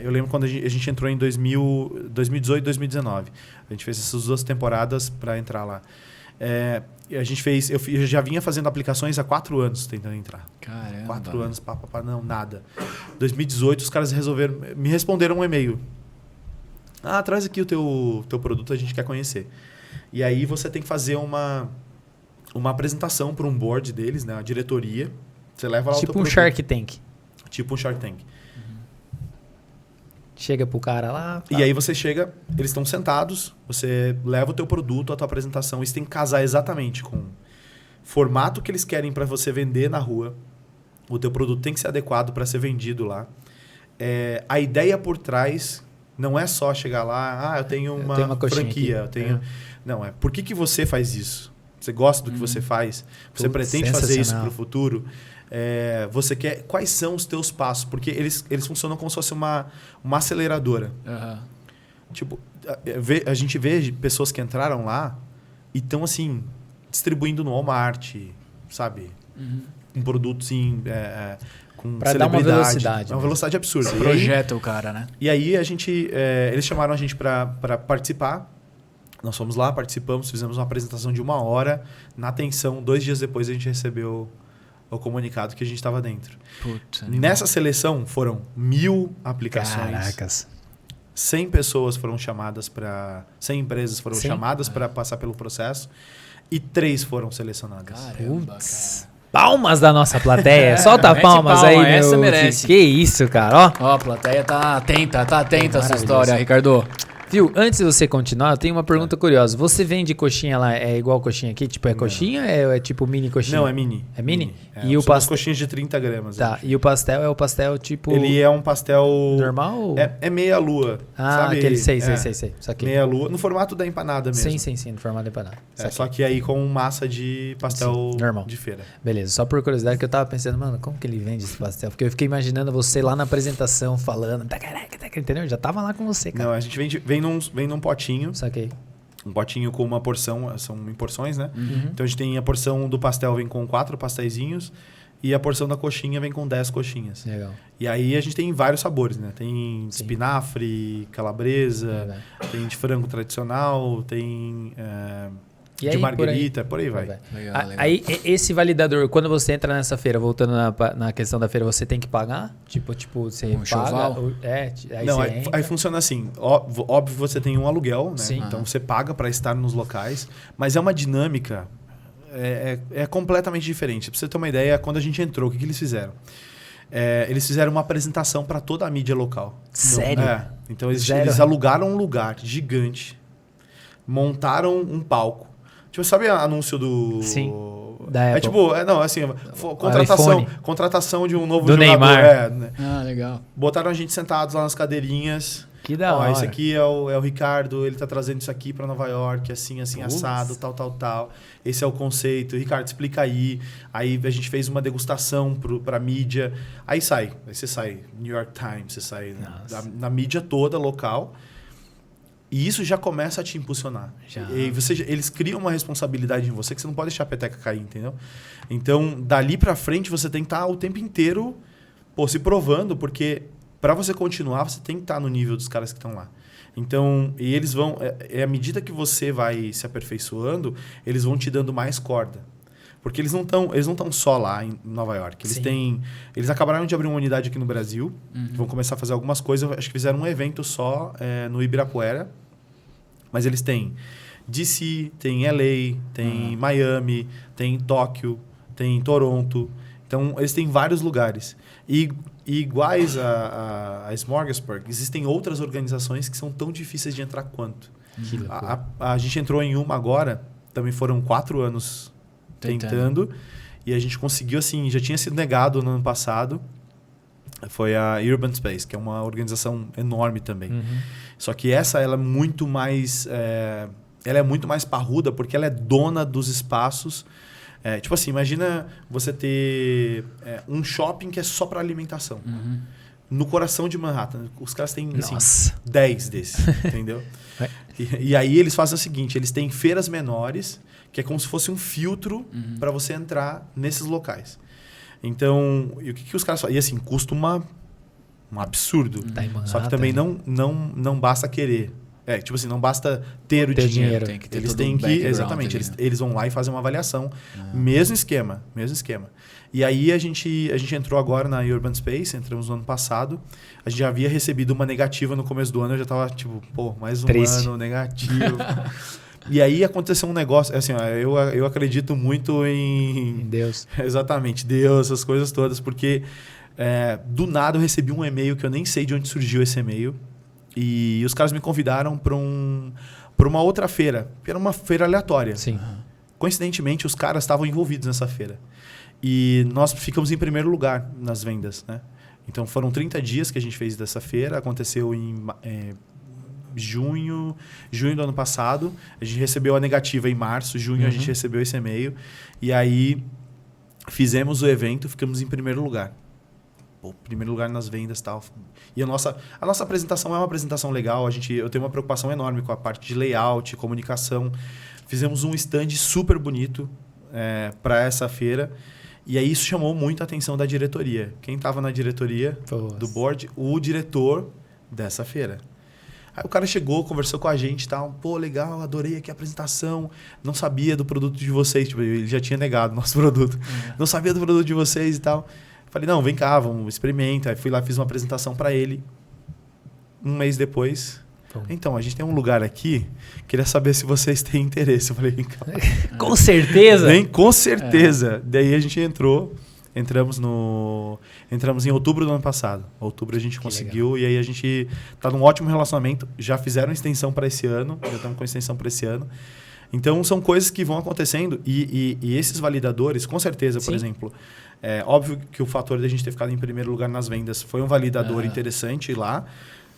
eu lembro quando a gente entrou em 2018, 2019. A gente fez essas 2 temporadas para entrar lá. A gente fez... Eu já vinha fazendo aplicações há 4 anos tentando entrar. Caramba. 4 anos, não, nada. 2018, os caras me responderam um e-mail. Traz aqui o teu produto, a gente quer conhecer. E aí você tem que fazer uma uma apresentação para um board deles, né? A diretoria. Você leva lá tipo um Shark Tank. Tipo um Shark Tank. Chega pro cara lá. Tá. E aí você chega, eles estão sentados, você leva o teu produto, a tua apresentação, isso tem que casar exatamente com o formato que eles querem para você vender na rua. O teu produto tem que ser adequado para ser vendido lá. A ideia por trás não é só chegar lá, eu tenho uma franquia, eu tenho... Não, por que você faz isso? Você gosta do que você faz? Você pretende fazer isso para o futuro? Você quer... Quais são os teus passos? Porque eles funcionam como se fosse uma aceleradora. Tipo, a gente vê pessoas que entraram lá e estão, assim, distribuindo no Walmart, sabe? Um produto, assim, com pra celebridade. Dar uma velocidade. Uma velocidade absurda. Projeta o cara, né? E aí, eles chamaram a gente para participar. Nós fomos lá, participamos, fizemos uma apresentação de 1 hora. Na atenção, 2 dias depois, a gente recebeu o comunicado que a gente estava dentro. Puta, nessa seleção foram 1.000 aplicações. Caracas. 100 pessoas foram chamadas para... 100 empresas foram chamadas para passar pelo processo. E 3 foram selecionadas. Caramba, cara. Palmas da nossa plateia. Solta palmas aí, meu. Essa merece. Que isso, cara. Ó, a plateia tá atenta à sua história, Ricardo. Viu, antes de você continuar, eu tenho uma pergunta curiosa. Você vende coxinha lá, é igual coxinha aqui? Tipo, é coxinha ou é tipo mini coxinha? Não, é mini. É mini? E o pastel... coxinhas de 30 gramas. Tá, e o pastel é o pastel tipo... Ele é um pastel... Normal? É meia lua. Sabe? Aquele, sei. Meia lua, no formato da empanada mesmo. Sim, no formato da empanada. Só que aí com massa de pastel normal. De feira. Beleza, só por curiosidade que eu tava pensando, mano, como que ele vende esse pastel? Porque eu fiquei imaginando você lá na apresentação falando, entendeu? Já tava lá com você, cara. Não, a gente vem num potinho. Saquei. Um potinho com uma porção, são em porções, né? Então a gente tem a porção do pastel vem com 4 pasteizinhos e a porção da coxinha vem com 10 coxinhas. Legal. E aí a gente tem vários sabores, né? Tem espinafre, calabresa, tem de frango tradicional, tem de marguerita, por aí vai. Legal. Aí esse validador, quando você entra nessa feira, voltando na questão da feira, você tem que pagar? Tipo você paga? Aí não, você aí funciona assim. Óbvio, você tem um aluguel, né? Sim. Então você paga para estar nos locais, mas é uma dinâmica completamente diferente. Pra você ter uma ideia, quando a gente entrou, o que eles fizeram? Eles fizeram uma apresentação para toda a mídia local. Sério? Então eles alugaram um lugar gigante, montaram um palco. Tipo, sabe o anúncio do... Sim, da Apple. Contratação de um novo do jogador. Neymar. Né? Legal. Botaram a gente sentados lá nas cadeirinhas. Que da hora. Esse aqui é o Ricardo, ele tá trazendo isso aqui para Nova York, assim, assado, tal. Esse é o conceito. Ricardo, explica aí. Aí a gente fez uma degustação pra mídia. Aí você sai New York Times, você sai na mídia toda, local. E isso já começa a te impulsionar. E eles criam uma responsabilidade em você que você não pode deixar a peteca cair, entendeu? Então, dali pra frente, você tem que estar o tempo inteiro se provando, porque para você continuar, você tem que estar no nível dos caras que estão lá. Então, e eles vão... à medida que você vai se aperfeiçoando, eles vão te dando mais corda. Porque eles não estão só lá em Nova York. Eles acabaram de abrir uma unidade aqui no Brasil. Vão começar a fazer algumas coisas. Acho que fizeram um evento só no Ibirapuera. Mas eles têm DC, tem LA, tem Miami, tem Tóquio, tem Toronto. Então, eles têm vários lugares. E iguais a Smorgasburg, existem outras organizações que são tão difíceis de entrar quanto. A gente entrou em uma agora, também foram 4 anos tentando. E a gente conseguiu, assim, já tinha sido negado no ano passado. Foi a Urban Space, que é uma organização enorme também. Só que ela é muito mais... ela é muito mais parruda porque ela é dona dos espaços. Tipo assim, imagina você ter um shopping que é só para alimentação. No coração de Manhattan. Os caras têm assim, 10 desses, entendeu? E aí eles fazem o seguinte, eles têm feiras menores, que é como se fosse um filtro para você entrar nesses locais. Então, e o que os caras fazem? E assim, custa um absurdo. Só que também não basta querer. Tipo assim, não basta ter o dinheiro. Tem que ter eles têm que... Exatamente. Eles vão lá e fazem uma avaliação. Mesmo esquema. E aí a gente entrou agora na Urban Space, entramos no ano passado. A gente já havia recebido uma negativa no começo do ano. Eu já estava tipo, mais um triste. ano negativo. E aí aconteceu um negócio, assim, ó, eu acredito muito em Deus. Exatamente, Deus, essas coisas todas, porque do nada eu recebi um e-mail que eu nem sei de onde surgiu esse e-mail. E os caras me convidaram para uma outra feira, que era uma feira aleatória. Sim. Coincidentemente, os caras estavam envolvidos nessa feira. E nós ficamos em primeiro lugar nas vendas, né? Então foram 30 dias que a gente fez dessa feira, aconteceu em junho do ano passado. A gente recebeu a negativa em março, junho a gente recebeu esse e-mail. E aí fizemos o evento, ficamos em primeiro lugar. Pô, primeiro lugar nas vendas e tal. E a nossa apresentação é uma apresentação legal. Eu tenho uma preocupação enorme com a parte de layout, comunicação. Fizemos um stand super bonito para essa feira. E aí isso chamou muito a atenção da diretoria. Quem estava na diretoria do board? O diretor dessa feira. Aí o cara chegou, conversou com a gente e tal. Pô, legal, adorei aqui a apresentação. Não sabia do produto de vocês. Tipo, ele já tinha negado o nosso produto. Não sabia do produto de vocês e tal. Falei, não, vem cá, vamos, experimenta. Aí fui lá, fiz uma apresentação para ele. Um mês depois... Então, a gente tem um lugar aqui, queria saber se vocês têm interesse. Eu falei, com certeza? Bem, com certeza. Daí a gente entramos em outubro do ano passado. Em outubro a gente conseguiu, legal. E aí a gente está num ótimo relacionamento. Já fizeram extensão para esse ano, já estamos com extensão para esse ano. Então, são coisas que vão acontecendo e esses validadores, com certeza, por exemplo, é óbvio que o fator de a gente ter ficado em primeiro lugar nas vendas foi um validador interessante lá.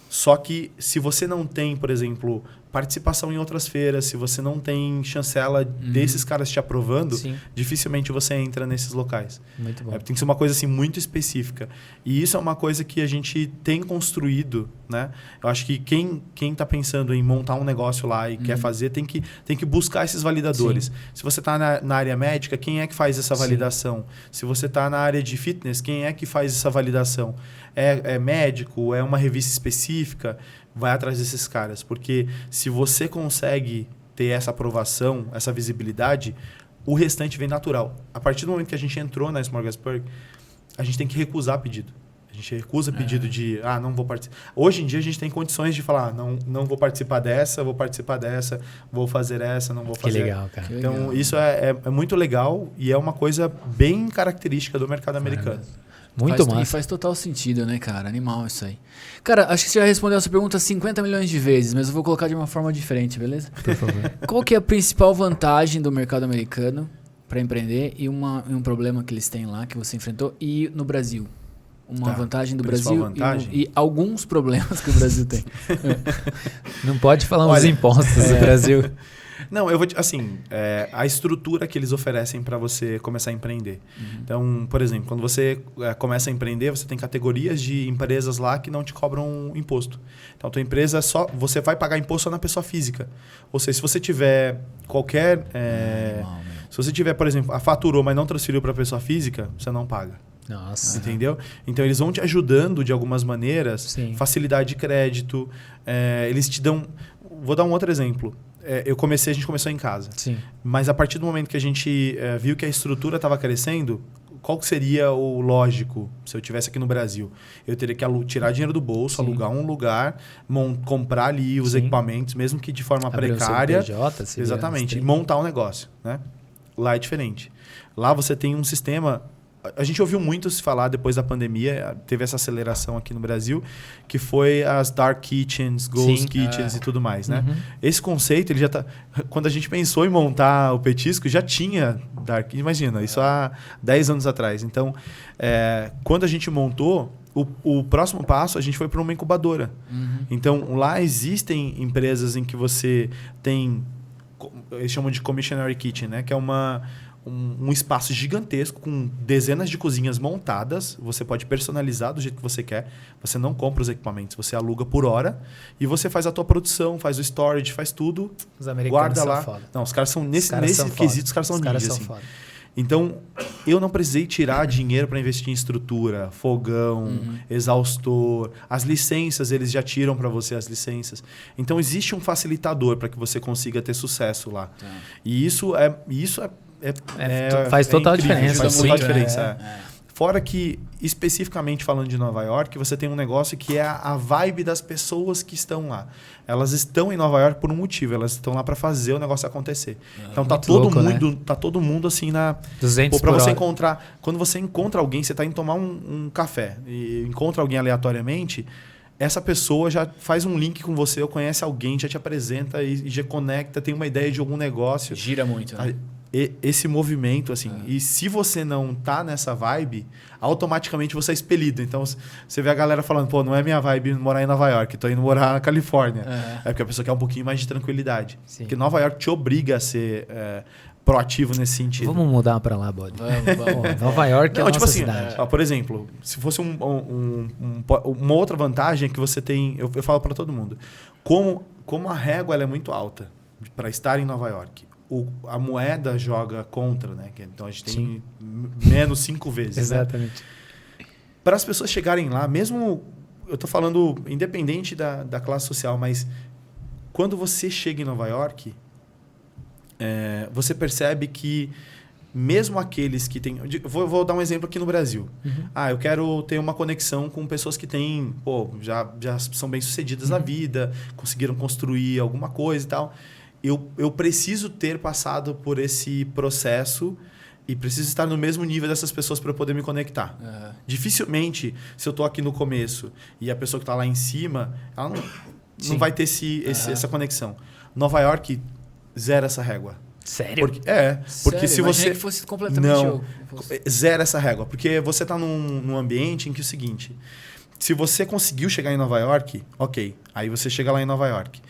Só que se você não tem, por exemplo, participação em outras feiras, se você não tem chancela desses caras te aprovando, dificilmente você entra nesses locais. Muito bom. Tem que ser uma coisa assim, muito específica. E isso é uma coisa que a gente tem construído, né? Eu acho que quem está pensando em montar um negócio lá e quer fazer, tem que buscar esses validadores. Se você está na área médica, quem é que faz essa validação? Se você está na área de fitness, quem é que faz essa validação? É médico? É uma revista específica? Vai atrás desses caras. Porque se você consegue ter essa aprovação, essa visibilidade, o restante vem natural. A partir do momento que a gente entrou na Smorgasburg, a gente tem que recusar pedido. A gente recusa pedido de, não vou participar. Hoje em dia a gente tem condições de falar, não vou participar dessa, vou participar dessa, vou fazer essa, não vou fazer. Que legal, cara. Então, isso é muito legal e é uma coisa bem característica do mercado americano. Muito massa. E faz total sentido, né, cara? Animal isso aí. Cara, acho que você já respondeu essa pergunta 50 milhões de vezes, mas eu vou colocar de uma forma diferente, beleza? Por favor. Qual que é a principal vantagem do mercado americano para empreender e um problema que eles têm lá, que você enfrentou, e no Brasil? Uma vantagem do Brasil e alguns problemas que o Brasil tem. Não pode falar uns impostos do Brasil. Não, eu vou assim, a estrutura que eles oferecem para você começar a empreender. Então, por exemplo, quando você começa a empreender, você tem categorias de empresas lá que não te cobram imposto. Então, a tua empresa você vai pagar imposto só na pessoa física. Ou seja, se você tiver qualquer... se você tiver, por exemplo, faturou, mas não transferiu para a pessoa física, você não paga. Nossa. Entendeu? Então, eles vão te ajudando de algumas maneiras. Sim. Facilidade de crédito. Eles te dão... Vou dar um outro exemplo. A gente começou em casa. Sim. Mas a partir do momento que a gente viu que a estrutura estava crescendo, qual que seria o lógico se eu estivesse aqui no Brasil? Eu teria que tirar dinheiro do bolso, alugar um lugar, comprar ali os equipamentos, mesmo que de forma precária. Exatamente. E montar um negócio. Né? Lá é diferente. Lá você tem um sistema... A gente ouviu muito se falar depois da pandemia, teve essa aceleração aqui no Brasil, que foi as dark kitchens, ghost kitchens e tudo mais, né? Esse conceito, ele já tá... Quando a gente pensou em montar o Petisco, já tinha dark... Imagina, isso há 10 anos atrás. Então, quando a gente montou, o próximo passo, a gente foi para uma incubadora. Então, lá existem empresas em que você tem... Eles chamam de commissionary kitchen, né? Que é um espaço gigantesco com dezenas de cozinhas montadas. Você pode personalizar do jeito que você quer. Você não compra os equipamentos, você aluga por hora e você faz a tua produção, faz o storage, faz tudo. Os americanos guarda lá. Foda. Não, os caras são nesse quesito, os caras são ninjas, assim. Foda. Então, eu não precisei tirar dinheiro para investir em estrutura, fogão, exaustor. As licenças, eles já tiram para você as licenças. Então, existe um facilitador para que você consiga ter sucesso lá. E isso faz total diferença. Faz total diferença. Fora que, especificamente falando de Nova York, você tem um negócio que é a vibe das pessoas que estão lá. Elas estão em Nova York por um motivo, elas estão lá para fazer o negócio acontecer. Então tá todo louco, mundo, né? tá todo mundo assim na 200 para por você hora. encontrar, quando você encontra alguém, você tá indo tomar um café e encontra alguém aleatoriamente, essa pessoa já faz um link com você, ou conhece alguém, já te apresenta e já conecta, tem uma ideia de algum negócio. Gira muito, né? Esse movimento, assim. E se você não tá nessa vibe, automaticamente você é expelido. Então, você vê a galera falando, pô, não é minha vibe morar em Nova York, tô indo morar na Califórnia. É porque a pessoa quer um pouquinho mais de tranquilidade. Sim. Porque Nova York te obriga a ser proativo nesse sentido. Vamos mudar pra lá, Bode. Vamos. Nova York é a Não, nossa tipo assim, cidade. ó, por exemplo, se fosse uma outra vantagem que você tem, eu falo para todo mundo, como a régua ela é muito alta para estar em Nova York, a moeda joga contra, né? Então a gente tem menos 5 vezes. Exatamente. Né? Para as pessoas chegarem lá, mesmo eu tô falando independente da classe social, mas quando você chega em Nova York, você percebe que mesmo aqueles que têm... Vou dar um exemplo aqui no Brasil. Eu quero ter uma conexão com pessoas que têm... já são bem-sucedidas na vida, conseguiram construir alguma coisa e tal. Eu preciso ter passado por esse processo e preciso estar no mesmo nível dessas pessoas para eu poder me conectar. Dificilmente, se eu estou aqui no começo e a pessoa que está lá em cima, ela não vai ter essa conexão. Nova York zera essa régua. Sério? Porque se você... que fosse completamente... Zera essa régua. Porque você está num ambiente em que é o seguinte... Se você conseguiu chegar em Nova York, ok. Aí você chega lá em Nova York.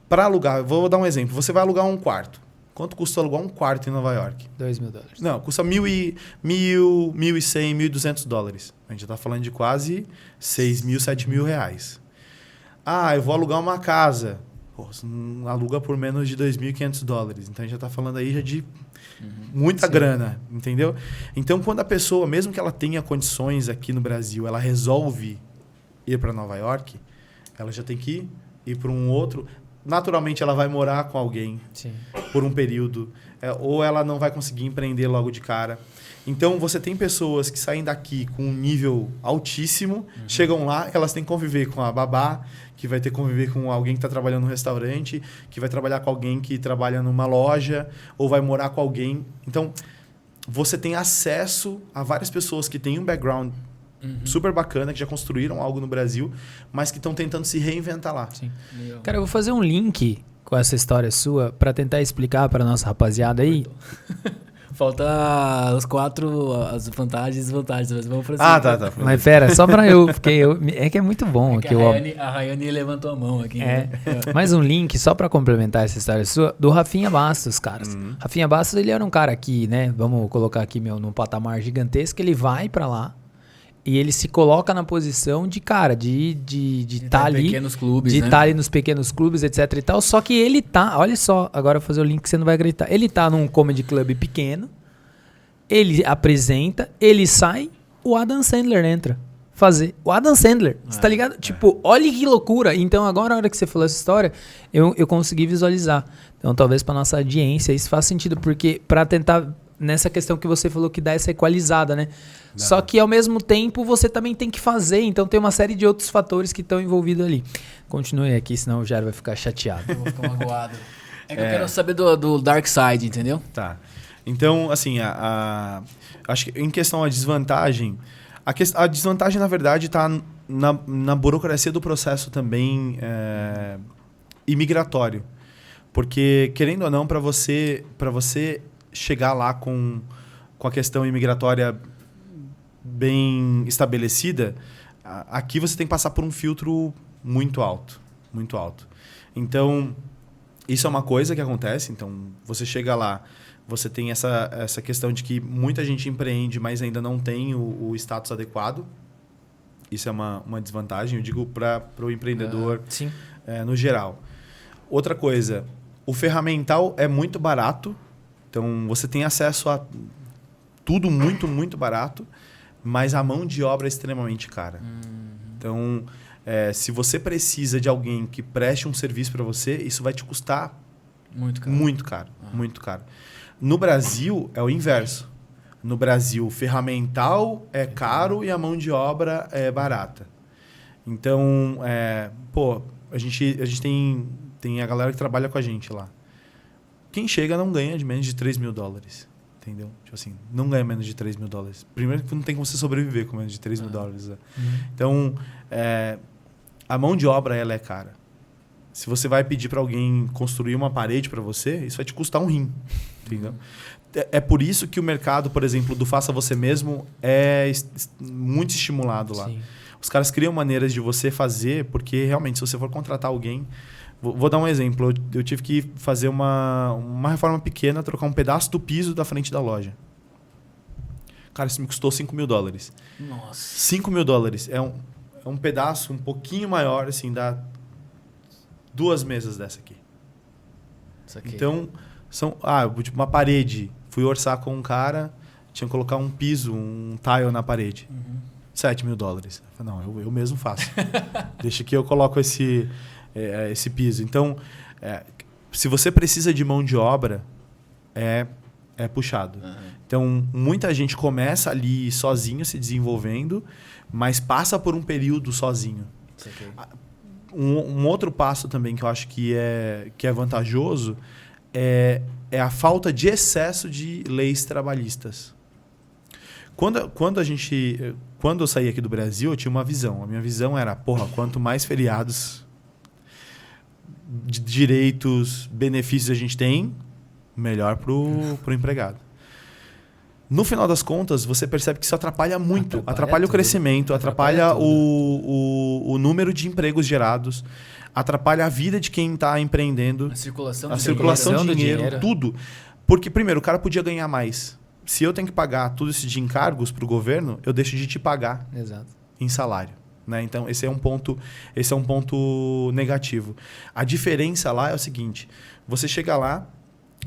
Para alugar, vou dar um exemplo. Você vai alugar um quarto. Quanto custa alugar um quarto em Nova York? $2.000. Não, custa $1.100, $1.200. A gente já está falando de quase R$6.000, R$7.000. Eu vou alugar uma casa. Você não aluga por menos de $2.500. Então a gente já está falando aí de muita grana, entendeu? Então quando a pessoa, mesmo que ela tenha condições aqui no Brasil, ela resolve ir para Nova York, ela já tem que ir para um outro... Naturalmente, ela vai morar com alguém por um período. Ou ela não vai conseguir empreender logo de cara. Então, você tem pessoas que saem daqui com um nível altíssimo, chegam lá, elas têm que conviver com a babá, que vai ter que conviver com alguém que está trabalhando no restaurante, que vai trabalhar com alguém que trabalha numa loja, ou vai morar com alguém. Então, você tem acesso a várias pessoas que têm um background super bacana, que já construíram algo no Brasil, mas que estão tentando se reinventar lá. Sim. Cara, eu vou fazer um link com essa história sua para tentar explicar para nossa rapaziada aí. Falta as 4, as vantagens e desvantagens, mas vamos pra cima. Tá. Mas pera, só pra é que é muito bom. A Rayane levantou a mão aqui. Mais um link, só pra complementar essa história sua, do Rafinha Bastos, caras. Rafinha Bastos, ele era um cara aqui, né? Vamos colocar aqui, num patamar gigantesco, ele vai pra lá e ele se coloca na posição de, cara, de tá ali... pequenos clubes, de né? estar ali nos pequenos clubes, etc e tal. Só que ele tá... Olha só, agora eu vou fazer o link que você não vai acreditar. Ele tá num comedy club pequeno, ele apresenta, ele sai, o Adam Sandler entra. O Adam Sandler, você tá ligado? Tipo, olha que loucura. Então agora, a hora que você falou essa história, eu consegui visualizar. Então talvez pra nossa audiência isso faz sentido, porque pra tentar... Nessa questão que você falou que dá essa equalizada, né? Não. Só que ao mesmo tempo você também tem que fazer, então tem uma série de outros fatores que estão envolvidos ali. Continue aqui, senão o Jair vai ficar chateado. Eu vou ficar magoado. Eu quero saber do Dark Side, entendeu? Tá. Então, assim, acho que em questão à desvantagem, a desvantagem, na verdade, está na burocracia do processo também imigratório. Porque, querendo ou não, para você chegar lá com a questão imigratória bem estabelecida, aqui você tem que passar por um filtro muito alto. Muito alto. Então, isso é uma coisa que acontece. Então, você chega lá, você tem essa questão de que muita gente empreende, mas ainda não tem o status adequado. Isso é uma desvantagem, eu digo para o empreendedor no geral. Outra coisa, o ferramental é muito barato. Então, você tem acesso a tudo muito, muito barato, mas a mão de obra é extremamente cara. Então, se você precisa de alguém que preste um serviço para você, isso vai te custar muito caro. Muito caro, muito caro. No Brasil, é o inverso. no Brasil, ferramental é caro e a mão de obra é barata. Então, a gente tem a galera que trabalha com a gente lá. Quem chega não ganha de menos de $3 mil. Entendeu? Tipo assim, não ganha menos de $3 mil. Primeiro que não tem como você sobreviver com menos de $3 mil. Né? Então, a mão de obra ela é cara. Se você vai pedir para alguém construir uma parede para você, isso vai te custar um rim. Entendeu? É por isso que o mercado, por exemplo, do faça você mesmo é muito estimulado lá. Sim. Os caras criam maneiras de você fazer, porque realmente, se você for contratar alguém... Vou dar um exemplo. Eu tive que fazer uma reforma pequena, trocar um pedaço do piso da frente da loja. Cara, isso me custou $5 mil. Nossa. $5 mil. É um pedaço um pouquinho maior, assim, dá 2 mesas dessa aqui. Isso aqui. Então, tipo, uma parede. Fui orçar com um cara, tinha que colocar um piso, um tile na parede. $7 mil. Não, eu mesmo faço. Deixa que eu coloco esse piso. Então, se você precisa de mão de obra, é puxado. Então, muita gente começa ali sozinho, se desenvolvendo, mas passa por um período sozinho. Um outro passo também que eu acho que é vantajoso é a falta de excesso de leis trabalhistas. Quando eu saí aqui do Brasil, eu tinha uma visão. A minha visão era, quanto mais feriados... de direitos, benefícios a gente tem, melhor pro empregado. No final das contas, você percebe que isso atrapalha muito. Atrapalha o crescimento, atrapalha o número de empregos gerados, atrapalha a vida de quem está empreendendo. A circulação de dinheiro, tudo. Porque, primeiro, o cara podia ganhar mais. Se eu tenho que pagar tudo isso de encargos para o governo, eu deixo de te pagar em salário. Né? Então, esse é um ponto negativo. A diferença lá é o seguinte: você chega lá,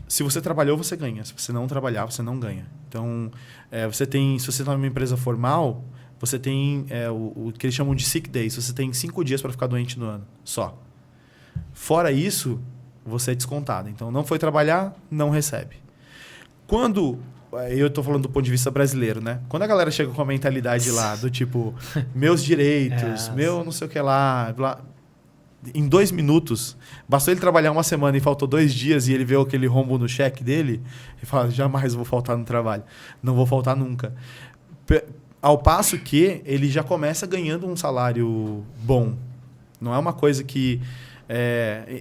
se você trabalhou, você ganha. Se você não trabalhar, você não ganha. Então, se você está numa empresa formal, você tem o que eles chamam de sick days. Você tem 5 dias para ficar doente no ano, só. Fora isso, você é descontado. Então, não foi trabalhar, não recebe. Eu estou falando do ponto de vista brasileiro, né? Quando a galera chega com a mentalidade lá do tipo, meus direitos, meu não sei o que lá, em 2 minutos, bastou ele trabalhar uma semana e faltou 2 dias e ele vê aquele rombo no cheque dele e fala, jamais vou faltar no trabalho. Não vou faltar nunca. Ao passo que ele já começa ganhando um salário bom. Não é uma coisa que...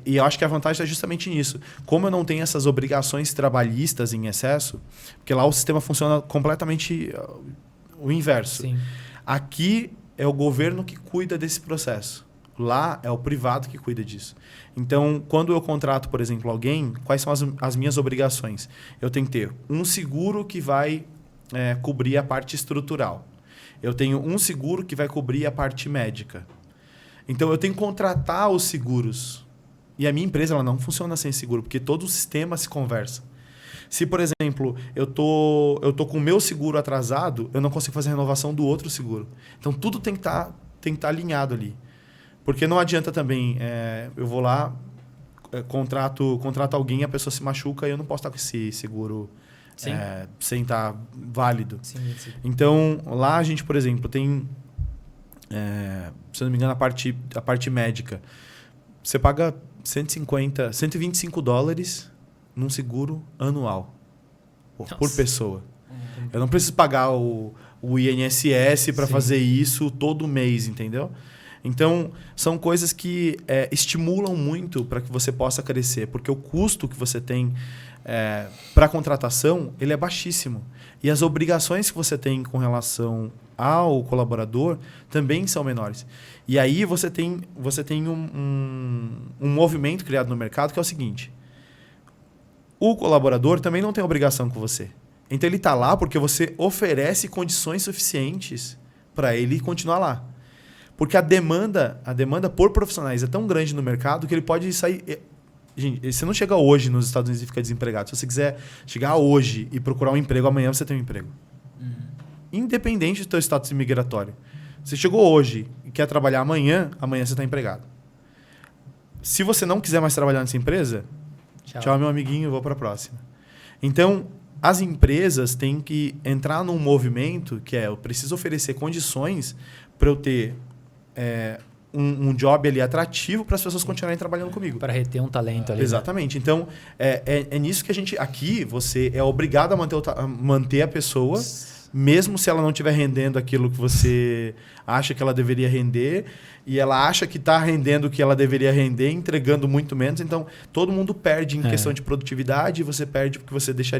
e eu acho que a vantagem está justamente nisso. Como eu não tenho essas obrigações trabalhistas em excesso, porque lá o sistema funciona completamente o inverso. Sim. Aqui é o governo que cuida desse processo. Lá é o privado que cuida disso. Então, quando eu contrato, por exemplo, alguém, quais são as minhas obrigações? Eu tenho que ter um seguro que vai cobrir a parte estrutural. Eu tenho um seguro que vai cobrir a parte médica. Então, eu tenho que contratar os seguros. E a minha empresa ela não funciona sem seguro, porque todo o sistema se conversa. Se, por exemplo, eu tô com o meu seguro atrasado, eu não consigo fazer a renovação do outro seguro. Então, tudo tem que estar alinhado ali. Porque não adianta também, eu vou lá, contrato alguém, a pessoa se machuca e eu não posso estar com esse seguro sem estar válido. Sim. Então, lá a gente, por exemplo, tem... se eu não me engano, a parte médica. Você paga $125 num seguro anual por pessoa. Eu não preciso pagar o INSS para fazer isso todo mês, entendeu? Então, são coisas que estimulam muito para que você possa crescer, porque o custo que você tem para a contratação ele é baixíssimo. E as obrigações que você tem com relação ao colaborador também são menores. E aí você tem um movimento criado no mercado que é o seguinte: o colaborador também não tem obrigação com você. Então ele está lá porque você oferece condições suficientes para ele continuar lá. Porque a demanda por profissionais é tão grande no mercado que ele pode sair... Gente, você não chega hoje nos Estados Unidos e fica desempregado. Se você quiser chegar hoje e procurar um emprego, amanhã você tem um emprego. Independente do seu status imigratório. Você chegou hoje e quer trabalhar amanhã você está empregado. Se você não quiser mais trabalhar nessa empresa, tchau meu amiguinho, vou para a próxima. Então, as empresas têm que entrar num movimento que eu preciso oferecer condições para eu ter um job ali atrativo para as pessoas continuarem trabalhando comigo. Para reter um talento ali. Exatamente. Né? Então, é nisso que a gente... Aqui, você é obrigado a manter a pessoa, mesmo se ela não estiver rendendo aquilo que você acha que ela deveria render, e ela acha que está rendendo o que ela deveria render, entregando muito menos. Então, todo mundo perde em questão de produtividade, você perde porque você deixa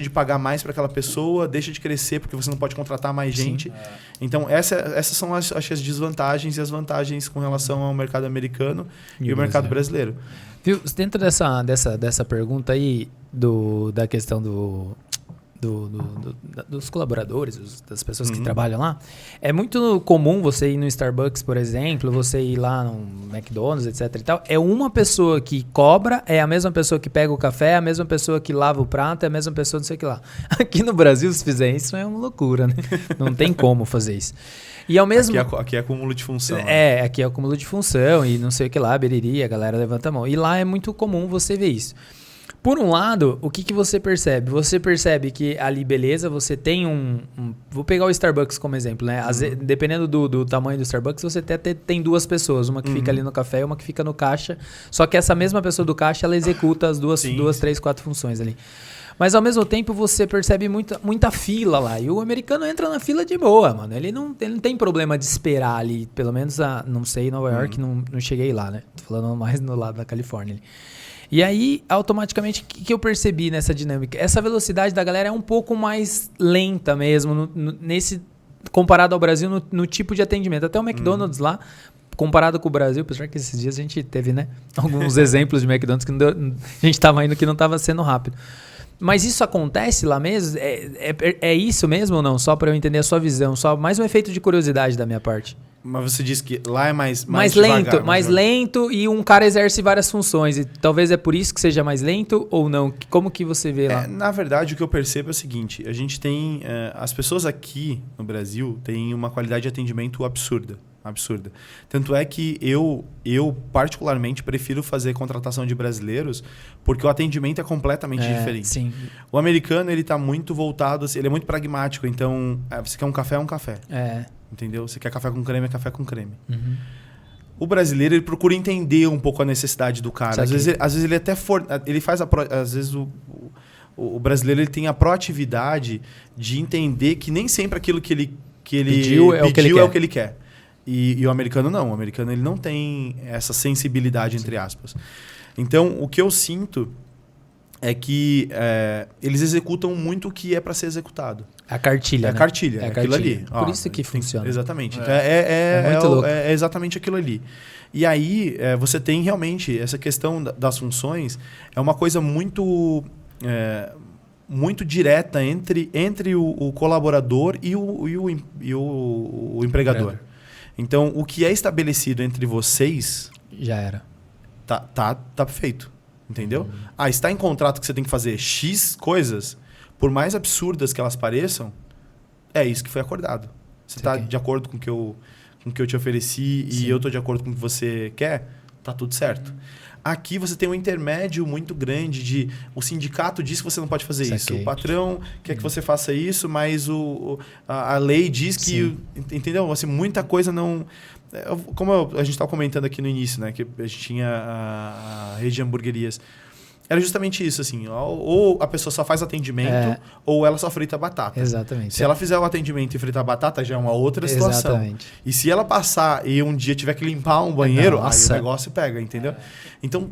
de pagar mais para aquela pessoa, deixa de crescer porque você não pode contratar mais gente. Então, essas são as desvantagens e as vantagens com relação ao mercado americano e o mercado brasileiro. Viu? Dentro dessa pergunta aí, da questão dos colaboradores, das pessoas que trabalham lá, é muito comum você ir no Starbucks, por exemplo, você ir lá no McDonald's, etc e tal, é uma pessoa que cobra, é a mesma pessoa que pega o café, é a mesma pessoa que lava o prato, é a mesma pessoa não sei o que lá. Aqui no Brasil, se fizer isso, é uma loucura, né? Não tem como fazer isso. E ao mesmo... Aqui é acúmulo de função. Aqui é acúmulo de função e não sei o que lá, beriri, a galera levanta a mão. E lá é muito comum você ver isso. Por um lado, o que você percebe? Você percebe que ali, beleza, você tem vou pegar o Starbucks como exemplo, né? Dependendo do tamanho do Starbucks, você até tem duas pessoas, uma que fica ali no café e uma que fica no caixa. Só que essa mesma pessoa do caixa, ela executa as duas, 3, 4 funções ali. Mas ao mesmo tempo você percebe muita fila lá. E o americano entra na fila de boa, mano. Ele não tem problema de esperar ali. Pelo menos, não sei, Nova York, não cheguei lá, né? Tô falando mais no lado da Califórnia ali. E aí, automaticamente, o que eu percebi nessa dinâmica? Essa velocidade da galera é um pouco mais lenta mesmo, comparado ao Brasil, no tipo de atendimento. Até o McDonald's lá, comparado com o Brasil, apesar que esses dias a gente teve, né, alguns exemplos de McDonald's que a gente estava indo que não estava sendo rápido. Mas isso acontece lá mesmo? É isso mesmo ou não? Só para eu entender a sua visão. Só mais um efeito de curiosidade da minha parte. Mas você disse que lá é mais lento, mais lento e um cara exerce várias funções. E talvez é por isso que seja mais lento ou não? Como que você vê lá? Na verdade, o que eu percebo é o seguinte. A gente tem... as pessoas aqui no Brasil têm uma qualidade de atendimento absurda. Tanto é que eu particularmente prefiro fazer contratação de brasileiros porque o atendimento é completamente diferente. Sim. O americano, ele está muito voltado, ele é muito pragmático. Então, você quer um café, é um café. Entendeu? Você quer café com creme, é café com creme. Uhum. O brasileiro, ele procura entender um pouco a necessidade do cara. Às vezes ele até ele faz às vezes o brasileiro, ele tem a proatividade de entender que nem sempre aquilo que ele pediu é o que ele quer. E o americano não. O americano, ele não tem essa sensibilidade, entre aspas. Então, o que eu sinto é que eles executam muito o que é para ser executado. A cartilha, É a cartilha, é aquilo ali. Por isso que funciona. Exatamente. Então, muito louco. É exatamente aquilo ali. E aí, você tem realmente essa questão das funções, é uma coisa muito direta entre o colaborador e o empregador. Então, o que é estabelecido entre vocês... Já era. Tá feito. Entendeu? Está em contrato que você tem que fazer X coisas, por mais absurdas que elas pareçam, é isso que foi acordado. Você está de acordo com o que eu te ofereci e eu estou de acordo com o que você quer, tá tudo certo. Aqui você tem um intermédio muito grande de... O sindicato diz que você não pode fazer isso. O patrão quer que você faça isso, mas a lei diz que... Entendeu? Assim, muita coisa não... Como a gente estava comentando aqui no início, né? Que a gente tinha a rede de hamburguerias. Era justamente isso, assim. Ou a pessoa só faz atendimento, ou ela só frita batata. Exatamente. Se ela fizer o atendimento e fritar batata, já é uma outra situação. Exatamente. E se ela passar e um dia tiver que limpar um banheiro, aí o negócio pega, entendeu? Então,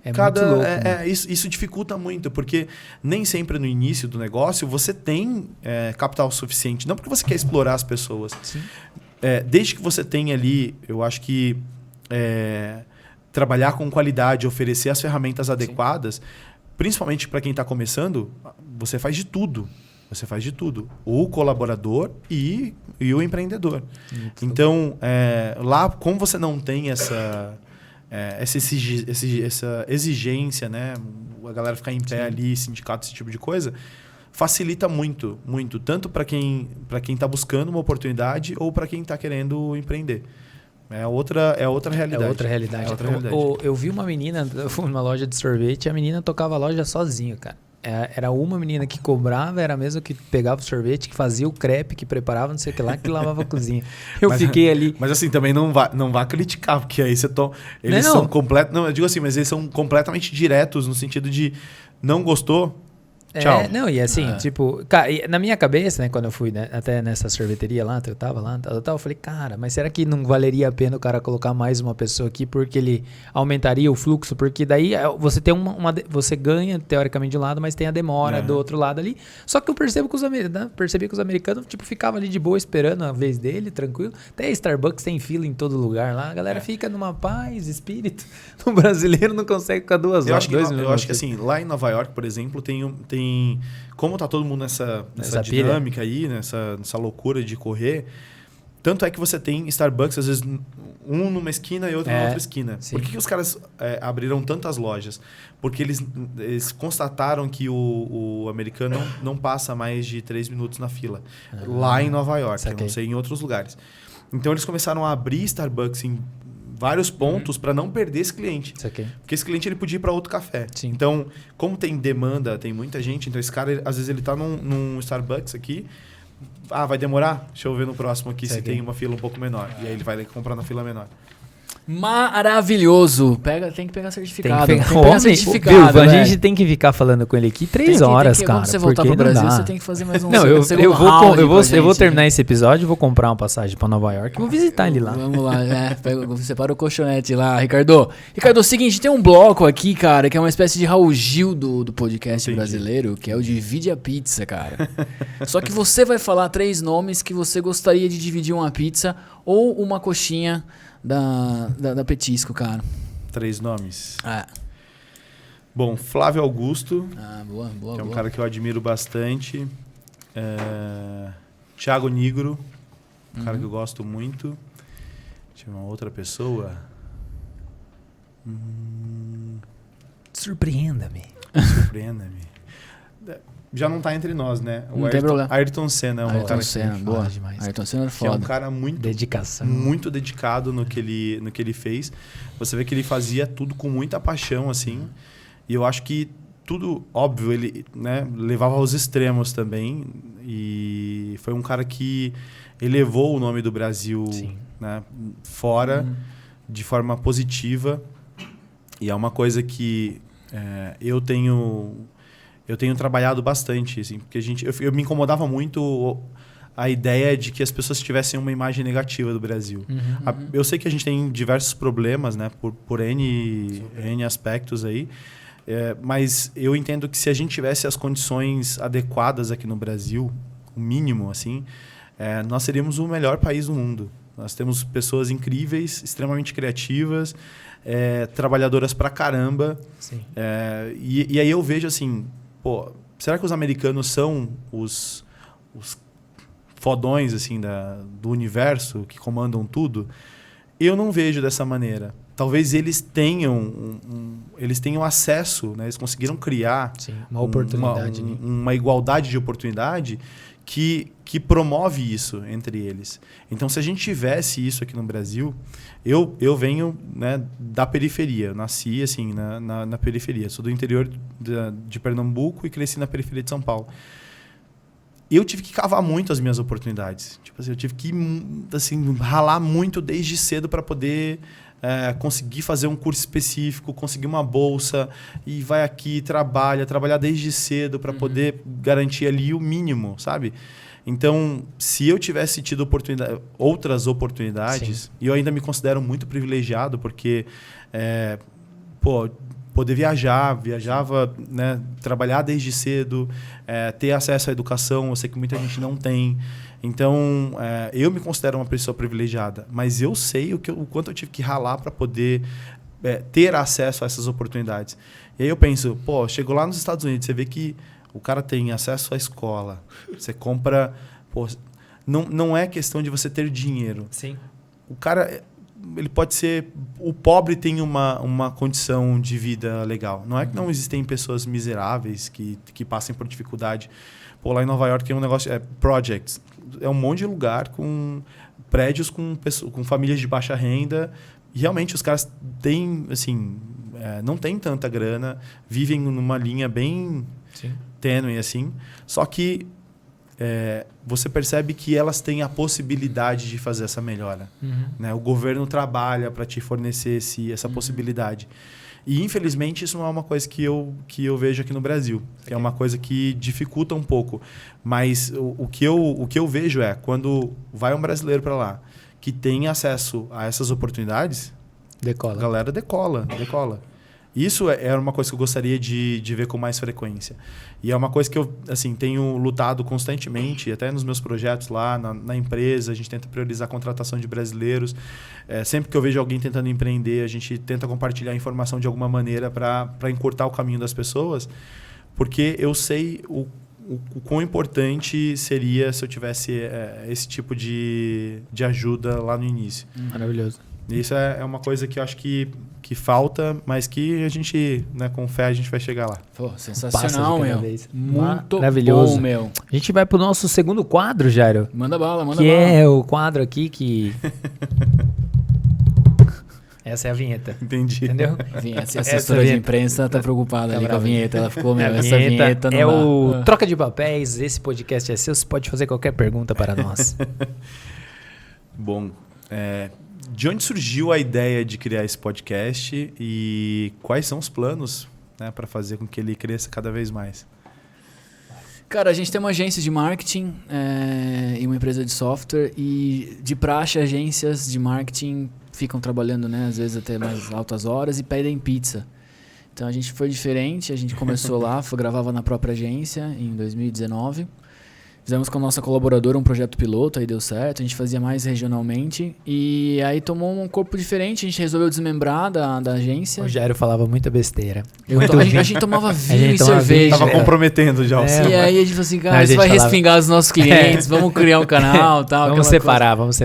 muito louco, isso dificulta muito, porque nem sempre no início do negócio você tem capital suficiente. Não porque você quer explorar as pessoas. Sim. Desde que você tenha ali, eu acho que trabalhar com qualidade, oferecer as ferramentas adequadas, principalmente para quem está começando, você faz de tudo. O colaborador e o empreendedor. Então, lá, como você não tem essa exigência, né? A galera ficar em pé ali, sindicato, esse tipo de coisa, facilita muito, muito. Tanto para quem está buscando uma oportunidade ou para quem está querendo empreender. É outra realidade. Eu vi uma menina numa loja de sorvete, a menina tocava a loja sozinha, cara. era uma menina que cobrava, era a mesma que pegava o sorvete, que fazia o crepe, que preparava não sei o que lá, que lavava a cozinha. Eu fiquei ali... Mas assim, também não vá criticar, porque aí você eles são completos... Não, eu digo assim, mas eles são completamente diretos no sentido de não gostou... Tchau. Não, e assim, tipo, cara, na minha cabeça, né, quando eu fui, né, até nessa sorveteria lá, eu tava lá, eu falei, cara, mas será que não valeria a pena o cara colocar mais uma pessoa aqui porque ele aumentaria o fluxo? Porque daí você tem você ganha, teoricamente, de um lado, mas tem a demora do outro lado ali. Só que eu percebi que os americanos, tipo, ficavam ali de boa esperando a vez dele, tranquilo. Até Starbucks tem fila em todo lugar lá, a galera fica numa paz, espírito. O brasileiro não consegue ficar 2 horas. Eu acho que assim, lá em Nova York, por exemplo, tem como tá todo mundo nessa dinâmica aí, nessa loucura de correr, tanto é que você tem Starbucks, às vezes, um numa esquina e outro na outra esquina. Sim. Por que os caras abriram tantas lojas? Porque eles constataram que o americano não passa mais de 3 minutos na fila. Lá em Nova York, eu não sei em outros lugares. Então, eles começaram a abrir Starbucks em vários pontos para não perder esse cliente. Porque esse cliente ele podia ir para outro café. Sim. Então, como tem demanda, tem muita gente, então esse cara, às vezes, ele tá num Starbucks aqui, vai demorar? Deixa eu ver no próximo aqui se tem uma fila um pouco menor. E aí ele vai comprar na fila menor. Maravilhoso. Tem que pegar certificado. Tem que pegar certificado. A gente tem que ficar falando com ele aqui 3 horas, cara. Quando você voltar pro Brasil, você tem que fazer mais um eu vou terminar esse episódio, vou comprar uma passagem para Nova York e vou visitar ele lá. Vamos lá, separa o colchonete lá, Ricardo. Ricardo, é o seguinte, tem um bloco aqui, cara, que é uma espécie de Raul Gil do podcast brasileiro, que é o Divide a Pizza, cara. Só que você vai falar 3 nomes que você gostaria de dividir uma pizza ou uma coxinha da Petisco, cara. 3 nomes. Bom, Flávio Augusto. Boa. Que é um cara que eu admiro bastante. Thiago Nigro. Um cara que eu gosto muito. Tinha uma outra pessoa. Surpreenda-me. Já não tá entre nós, né? Não tem problema. Ayrton Senna é um cara Senna, boa demais. Ayrton Senna é foda. Que é um cara muito dedicado no que ele fez. Você vê que ele fazia tudo com muita paixão, assim. E eu acho que tudo, óbvio, ele, né, levava aos extremos também. E foi um cara que elevou o nome do Brasil, né, fora de forma positiva. E é uma coisa que eu tenho trabalhado bastante, assim, porque eu me incomodava muito a ideia de que as pessoas tivessem uma imagem negativa do Brasil. Eu sei que a gente tem diversos problemas, né, por N aspectos aí, mas eu entendo que se a gente tivesse as condições adequadas aqui no Brasil, o mínimo, assim, nós seríamos o melhor país do mundo. Nós temos pessoas incríveis, extremamente criativas, trabalhadoras pra caramba. E aí eu vejo assim, pô, será que os americanos são os fodões assim, do universo que comandam tudo? Eu não vejo dessa maneira. Talvez eles tenham acesso, né? Eles conseguiram criar uma oportunidade, uma igualdade de oportunidade que promove isso entre eles. Então, se a gente tivesse isso aqui no Brasil, eu venho, né, da periferia. Eu nasci assim, na periferia. Sou do interior de Pernambuco e cresci na periferia de São Paulo. Eu tive que cavar muito as minhas oportunidades. Tipo assim, eu tive que assim, ralar muito desde cedo para poder conseguir fazer um curso específico, conseguir uma bolsa e vai aqui, trabalhar desde cedo para poder garantir ali o mínimo, sabe? Então, se eu tivesse tido outras oportunidades, e eu ainda me considero muito privilegiado, porque poder viajava, né, trabalhar desde cedo, ter acesso à educação, eu sei que muita gente não tem. Então, eu me considero uma pessoa privilegiada, mas eu sei o quanto eu tive que ralar para poder ter acesso a essas oportunidades. E aí eu penso, chegou lá nos Estados Unidos, você vê que o cara tem acesso à escola, você compra... não é questão de você ter dinheiro. Sim. O cara... ele pode ser... O pobre tem uma condição de vida legal. Não é que não existem pessoas miseráveis que passem por dificuldade. Lá em Nova York tem um negócio... projects. É um monte de lugar com prédios com famílias de baixa renda. E realmente os caras têm, assim... não têm tanta grana, vivem numa linha bem tênue, assim. Só que você percebe que elas têm a possibilidade de fazer essa melhora. Né? O governo trabalha para te fornecer essa possibilidade. E, infelizmente, isso não é uma coisa que eu vejo aqui no Brasil. É uma coisa que dificulta um pouco. Mas o que eu vejo quando vai um brasileiro para lá, que tem acesso a essas oportunidades, a galera decola. Isso é uma coisa que eu gostaria de ver com mais frequência. E é uma coisa que eu tenho lutado constantemente, até nos meus projetos lá na empresa, a gente tenta priorizar a contratação de brasileiros. Sempre que eu vejo alguém tentando empreender, a gente tenta compartilhar informação de alguma maneira para encurtar o caminho das pessoas, porque eu sei o quão importante seria se eu tivesse esse tipo de ajuda lá no início. Maravilhoso. Isso é uma coisa que eu acho que falta, mas que a gente, né, com fé, a gente vai chegar lá. Pô, sensacional, meu. Muito maravilhoso. Bom, meu. A gente vai pro nosso segundo quadro, Jairo. Manda bala. Que é o quadro aqui que... Essa é a vinheta. Entendi. Entendeu? Essa assessora de imprensa tá preocupada ali com a vinheta. Ela ficou, essa vinheta não é dá. O Troca de Papéis. Esse podcast é seu. Você pode fazer qualquer pergunta para nós. Bom, de onde surgiu a ideia de criar esse podcast e quais são os planos, né, para fazer com que ele cresça cada vez mais? Cara, a gente tem uma agência de marketing e uma empresa de software, e de praxe agências de marketing ficam trabalhando, né, às vezes até mais altas horas, e pedem pizza. Então a gente foi diferente, a gente começou lá, gravava na própria agência em 2019. Fizemos com a nossa colaboradora um projeto piloto, aí deu certo, a gente fazia mais regionalmente, e aí tomou um corpo diferente, a gente resolveu desmembrar da agência. O Jairo falava muita besteira. A gente tomava vinho e cerveja. Tava comprometendo já. E aí a gente falou assim, cara, isso vai respingar os nossos clientes, vamos criar um canal e tal. Vamos separar. Vamos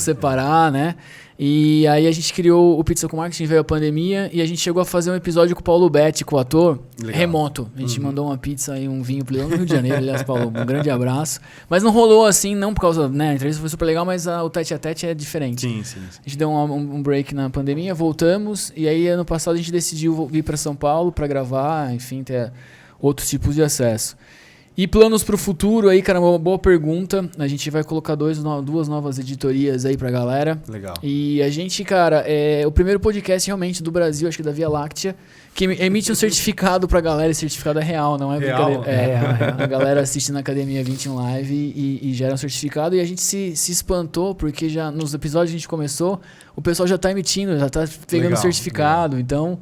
separar, né? E aí a gente criou o Pizza com Marketing, veio a pandemia, e a gente chegou a fazer um episódio com o Paulo Betti, com o ator, remoto. A gente mandou uma pizza e um vinho pro Leão no Rio de Janeiro. Aliás, Paulo, um grande abraço. Mas não rolou assim, não por causa, né, a entrevista foi super legal, mas o tete-a-tete é diferente. Sim. A gente deu um break na pandemia, voltamos, e aí ano passado a gente decidiu vir para São Paulo para gravar, enfim, ter outros tipos de acesso. E planos para o futuro aí, cara, uma boa pergunta. A gente vai colocar duas novas editorias aí pra galera. Legal. E a gente, cara, é o primeiro podcast realmente do Brasil, acho que da Via Láctea, que emite um certificado pra galera. Esse certificado é real, não é brincadeira. A galera assiste na Academia 21 Live e gera um certificado. E a gente se espantou, porque já nos episódios que a gente começou, o pessoal já tá emitindo, já tá pegando o certificado. Então...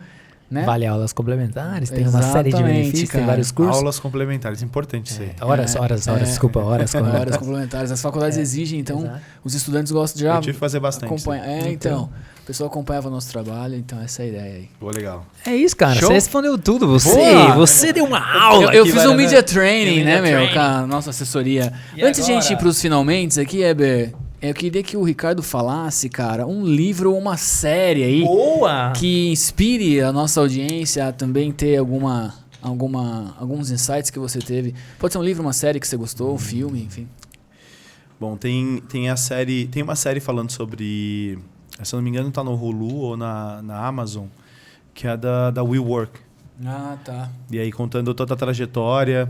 né? Vale aulas complementares, tem uma série de benefícios, tem vários cursos. Aulas complementares, importante isso aí. Horas complementares. As faculdades exigem, então os estudantes gostam de eu tive que fazer bastante. Então, o pessoal acompanhava o nosso trabalho, então essa é a ideia aí. Pô, legal. É isso, cara. Show? Você respondeu tudo. Você deu uma aula. Eu fiz um media training, né, meu? Com a nossa assessoria. E antes de a gente ir pros finalmente aqui, Eber, eu queria que o Ricardo falasse, cara, um livro ou uma série aí que inspire a nossa audiência a também ter alguns insights que você teve. Pode ser um livro, uma série que você gostou, um filme, enfim. Bom, tem uma série falando sobre, se eu não me engano, tá no Hulu ou na Amazon, que é da WeWork. Ah, tá. E aí contando toda a trajetória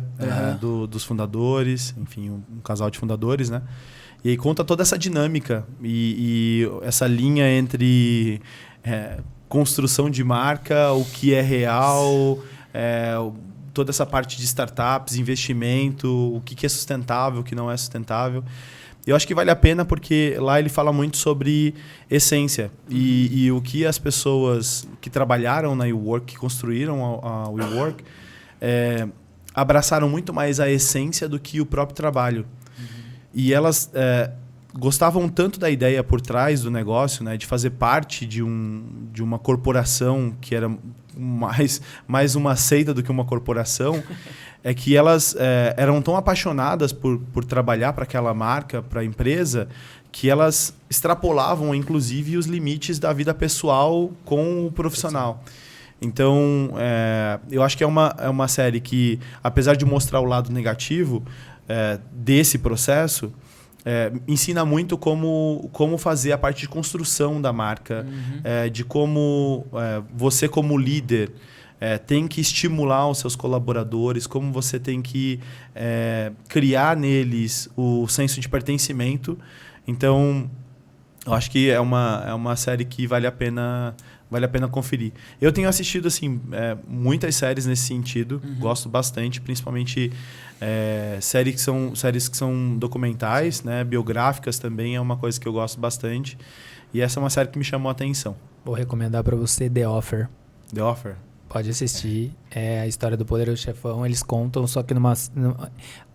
dos fundadores, enfim, um casal de fundadores, né? E aí conta toda essa dinâmica e essa linha entre construção de marca, o que é real, toda essa parte de startups, investimento, o que é sustentável, o que não é sustentável. Eu acho que vale a pena porque lá ele fala muito sobre essência e o que as pessoas que trabalharam na WeWork, que construíram a WeWork, abraçaram muito mais a essência do que o próprio trabalho. E elas gostavam tanto da ideia por trás do negócio, né, de fazer parte de uma corporação que era mais uma seita do que uma corporação, que elas eram tão apaixonadas por trabalhar para aquela marca, para a empresa, que elas extrapolavam, inclusive, os limites da vida pessoal com o profissional. Então, eu acho que é uma série que, apesar de mostrar o lado negativo desse processo, ensina muito como fazer a parte de construção da marca, de como você como líder tem que estimular os seus colaboradores, como você tem que criar neles o senso de pertencimento. Então, eu acho que é uma série que vale a pena conferir. Eu tenho assistido assim, muitas séries nesse sentido, gosto bastante, principalmente séries que são documentais, né, biográficas também é uma coisa que eu gosto bastante. E essa é uma série que me chamou a atenção. Vou recomendar para você The Offer. The Offer? Pode assistir. É a história do Poderoso Chefão. Eles contam, só que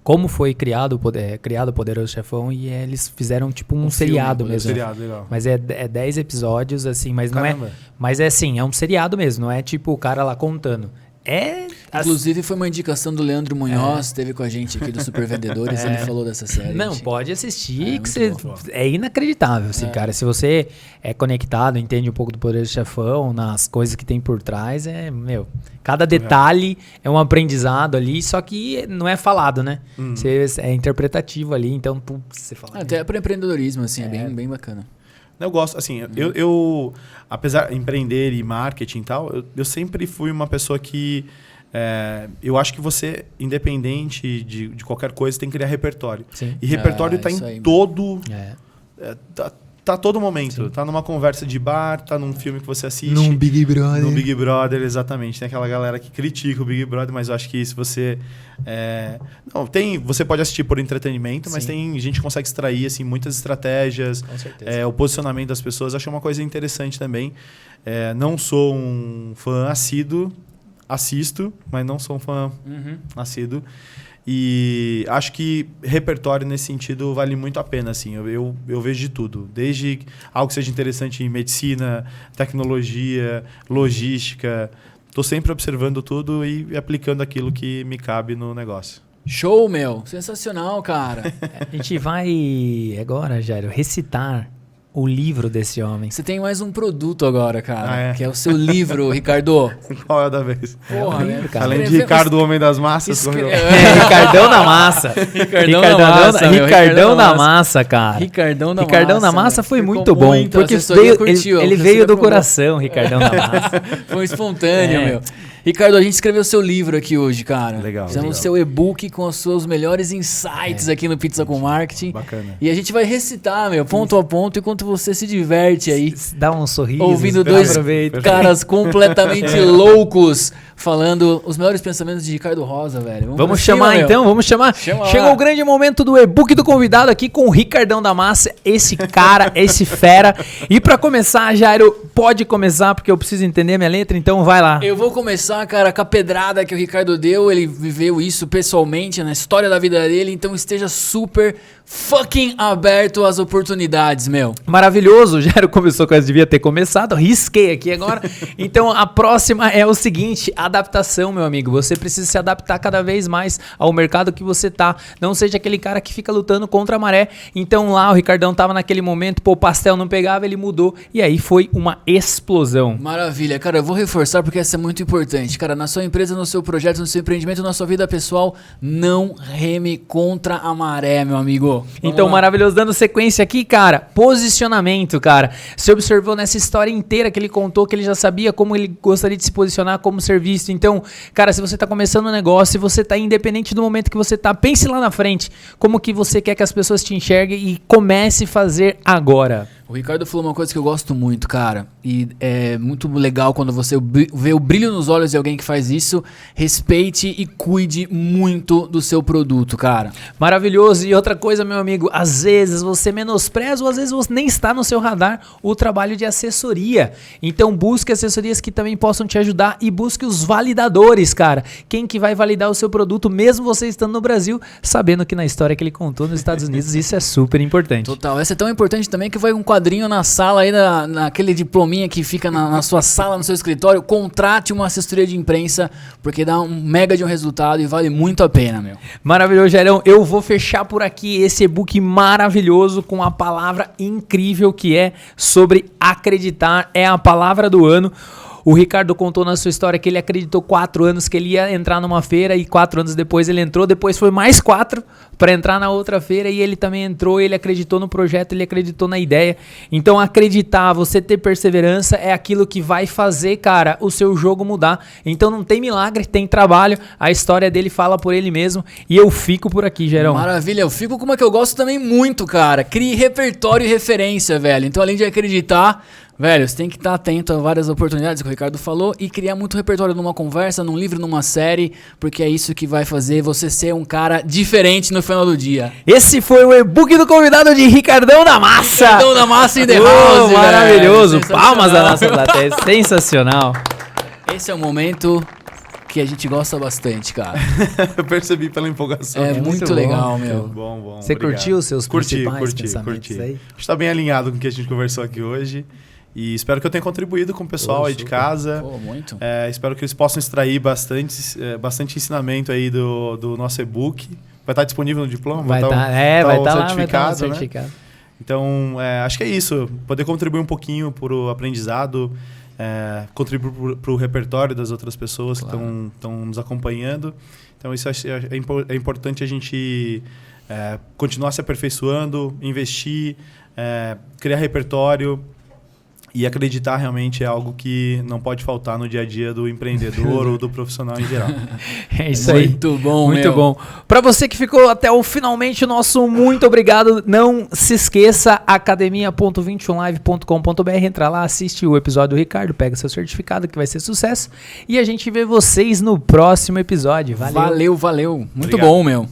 como foi criado o Poderoso Chefão, e eles fizeram tipo um seriado filme, mesmo. Seriado, legal. Mas é 10 episódios, assim, mas Caramba. não é. Mas é assim, é um seriado mesmo, não é tipo o cara lá contando. Inclusive foi uma indicação do Leandro Munhoz, esteve com a gente aqui do Super Vendedores, ele falou dessa série. Não, pode assistir, que muito é inacreditável, assim, cara. Se você é conectado, entende um pouco do Poder do Chefão, nas coisas que tem por trás, cada detalhe é um aprendizado ali, só que não é falado, né? É interpretativo ali, então você fala. Até para empreendedorismo, assim, é bem bacana. Eu gosto, assim, eu apesar de empreender e marketing e tal, eu sempre fui uma pessoa que eu acho que você, independente de qualquer coisa, tem que criar repertório. Sim. E repertório está em todo... Tá a todo momento. Sim. Tá numa conversa de bar, tá num filme que você assiste. Num Big Brother. No Big Brother, exatamente. Tem aquela galera que critica o Big Brother, mas eu acho que se você... você pode assistir por entretenimento, mas tem gente que consegue extrair assim, muitas estratégias. Com certeza. O posicionamento das pessoas. Acho uma coisa interessante também. Não sou um fã assíduo, assisto, mas não sou um fã assíduo. E acho que repertório nesse sentido vale muito a pena. Assim. Eu vejo de tudo. Desde algo que seja interessante em medicina, tecnologia, logística. Estou sempre observando tudo e aplicando aquilo que me cabe no negócio. Show, meu! Sensacional, cara. A gente vai agora, Jairo, recitar o livro desse homem. Você tem mais um produto agora, cara, que é o seu livro, Ricardo. Qual é a da vez? Porra, né? cara. Além de Ricardo, o Homem das Massas. Ricardão na massa. Ricardão na massa, cara. Ricardão na massa foi muito bom. Porque ele veio do coração, Ricardão na massa. Foi espontâneo, meu. Ricardo, a gente escreveu seu livro aqui hoje, cara. Legal. Fizemos o seu e-book com os seus melhores insights aqui no Pizza com Marketing. Bacana. E a gente vai recitar, meu, ponto a ponto, enquanto você se diverte aí. Dá um sorriso. Ouvindo dois caras completamente loucos falando os melhores pensamentos de Ricardo Rosa, velho. Vamos chamar então, vamos chamar. Chegou o grande momento do e-book do convidado aqui com o Ricardão da Massa, esse cara, esse fera. E pra começar, Jairo, pode começar porque eu preciso entender a minha letra, então vai lá. Eu vou começar, cara, com a pedrada que o Ricardo deu, ele viveu isso pessoalmente na história da vida dele, então esteja super fucking aberto às oportunidades, meu. Maravilhoso, o Jairo começou com essa, devia ter começado, risquei aqui agora. Então a próxima é o seguinte, adaptação, meu amigo. Você precisa se adaptar cada vez mais ao mercado que você tá. Não seja aquele cara que fica lutando contra a maré. Então lá o Ricardão tava naquele momento, o pastel não pegava, ele mudou e aí foi uma explosão. Maravilha, cara, eu vou reforçar porque essa é muito importante. Cara, na sua empresa, no seu projeto, no seu empreendimento, na sua vida pessoal, não reme contra a maré, meu amigo. Então, maravilhoso, dando sequência aqui, cara, posicionamento, cara. Você observou nessa história inteira que ele contou que ele já sabia como ele gostaria de se posicionar como serviço. Então, cara, se você tá começando um negócio, se você tá independente do momento que você tá, pense lá na frente, como que você quer que as pessoas te enxerguem e comece a fazer agora. O Ricardo falou uma coisa que eu gosto muito, cara, e é muito legal quando você vê o brilho nos olhos de alguém que faz isso. Respeite e cuide muito do seu produto, cara. Maravilhoso. E outra coisa, meu amigo, às vezes você menospreza ou às vezes você nem está no seu radar o trabalho de assessoria. Então busque assessorias que também possam te ajudar e busque os validadores, cara. Quem que vai validar o seu produto, mesmo você estando no Brasil, sabendo que na história que ele contou nos Estados Unidos, isso é super importante. Total. Essa é tão importante também que vai um quadrinho na sala aí, naquele diplominha que fica na sua sala, no seu escritório. Contrate uma assessoria de imprensa, porque dá um mega de um resultado e vale muito a pena, meu. Maravilhoso, Jairão. Eu vou fechar por aqui esse e-book maravilhoso com a palavra incrível que é sobre acreditar. É a palavra do ano. O Ricardo contou na sua história que ele acreditou 4 anos que ele ia entrar numa feira e 4 anos depois ele entrou, depois foi mais 4 para entrar na outra feira e ele também entrou, ele acreditou no projeto, ele acreditou na ideia. Então acreditar, você ter perseverança é aquilo que vai fazer, cara, o seu jogo mudar. Então não tem milagre, tem trabalho, a história dele fala por ele mesmo e eu fico por aqui, Gerão. Maravilha, eu fico com uma que eu gosto também muito, cara. Crie repertório e referência, velho. Então além de acreditar, velho, você tem que estar atento a várias oportunidades que o Ricardo falou e criar muito repertório numa conversa, num livro, numa série, porque é isso que vai fazer você ser um cara diferente no final do dia. Esse foi o e-book do convidado de Ricardão da Massa. Ricardão da Massa in the house, maravilhoso. Palmas da nossa plateia, sensacional. Esse é o momento que a gente gosta bastante, cara. Eu percebi pela empolgação. É muito legal, bom, meu. Bom. Você obrigado. curtiu os seus principais curti. pensamentos aí? Está bem alinhado com o que a gente conversou aqui hoje. E espero que eu tenha contribuído com o pessoal aí de casa. Muito. Espero que eles possam extrair bastante ensinamento aí do nosso e-book. Vai estar disponível no diploma? Vai estar lá, vai estar certificado. Né? Então, acho que é isso. Poder contribuir um pouquinho para o aprendizado, contribuir para o repertório das outras pessoas que estão nos acompanhando. Então, isso é importante a gente continuar se aperfeiçoando, investir, criar repertório. E acreditar realmente é algo que não pode faltar no dia a dia do empreendedor ou do profissional em geral. É isso aí. Muito bom, muito bom. Para você que ficou até o finalmente, nosso muito obrigado. Não se esqueça, academia.21live.com.br. Entra lá, assiste o episódio do Ricardo, pega seu certificado que vai ser sucesso. E a gente vê vocês no próximo episódio. Valeu. Muito Obrigado. bom, meu.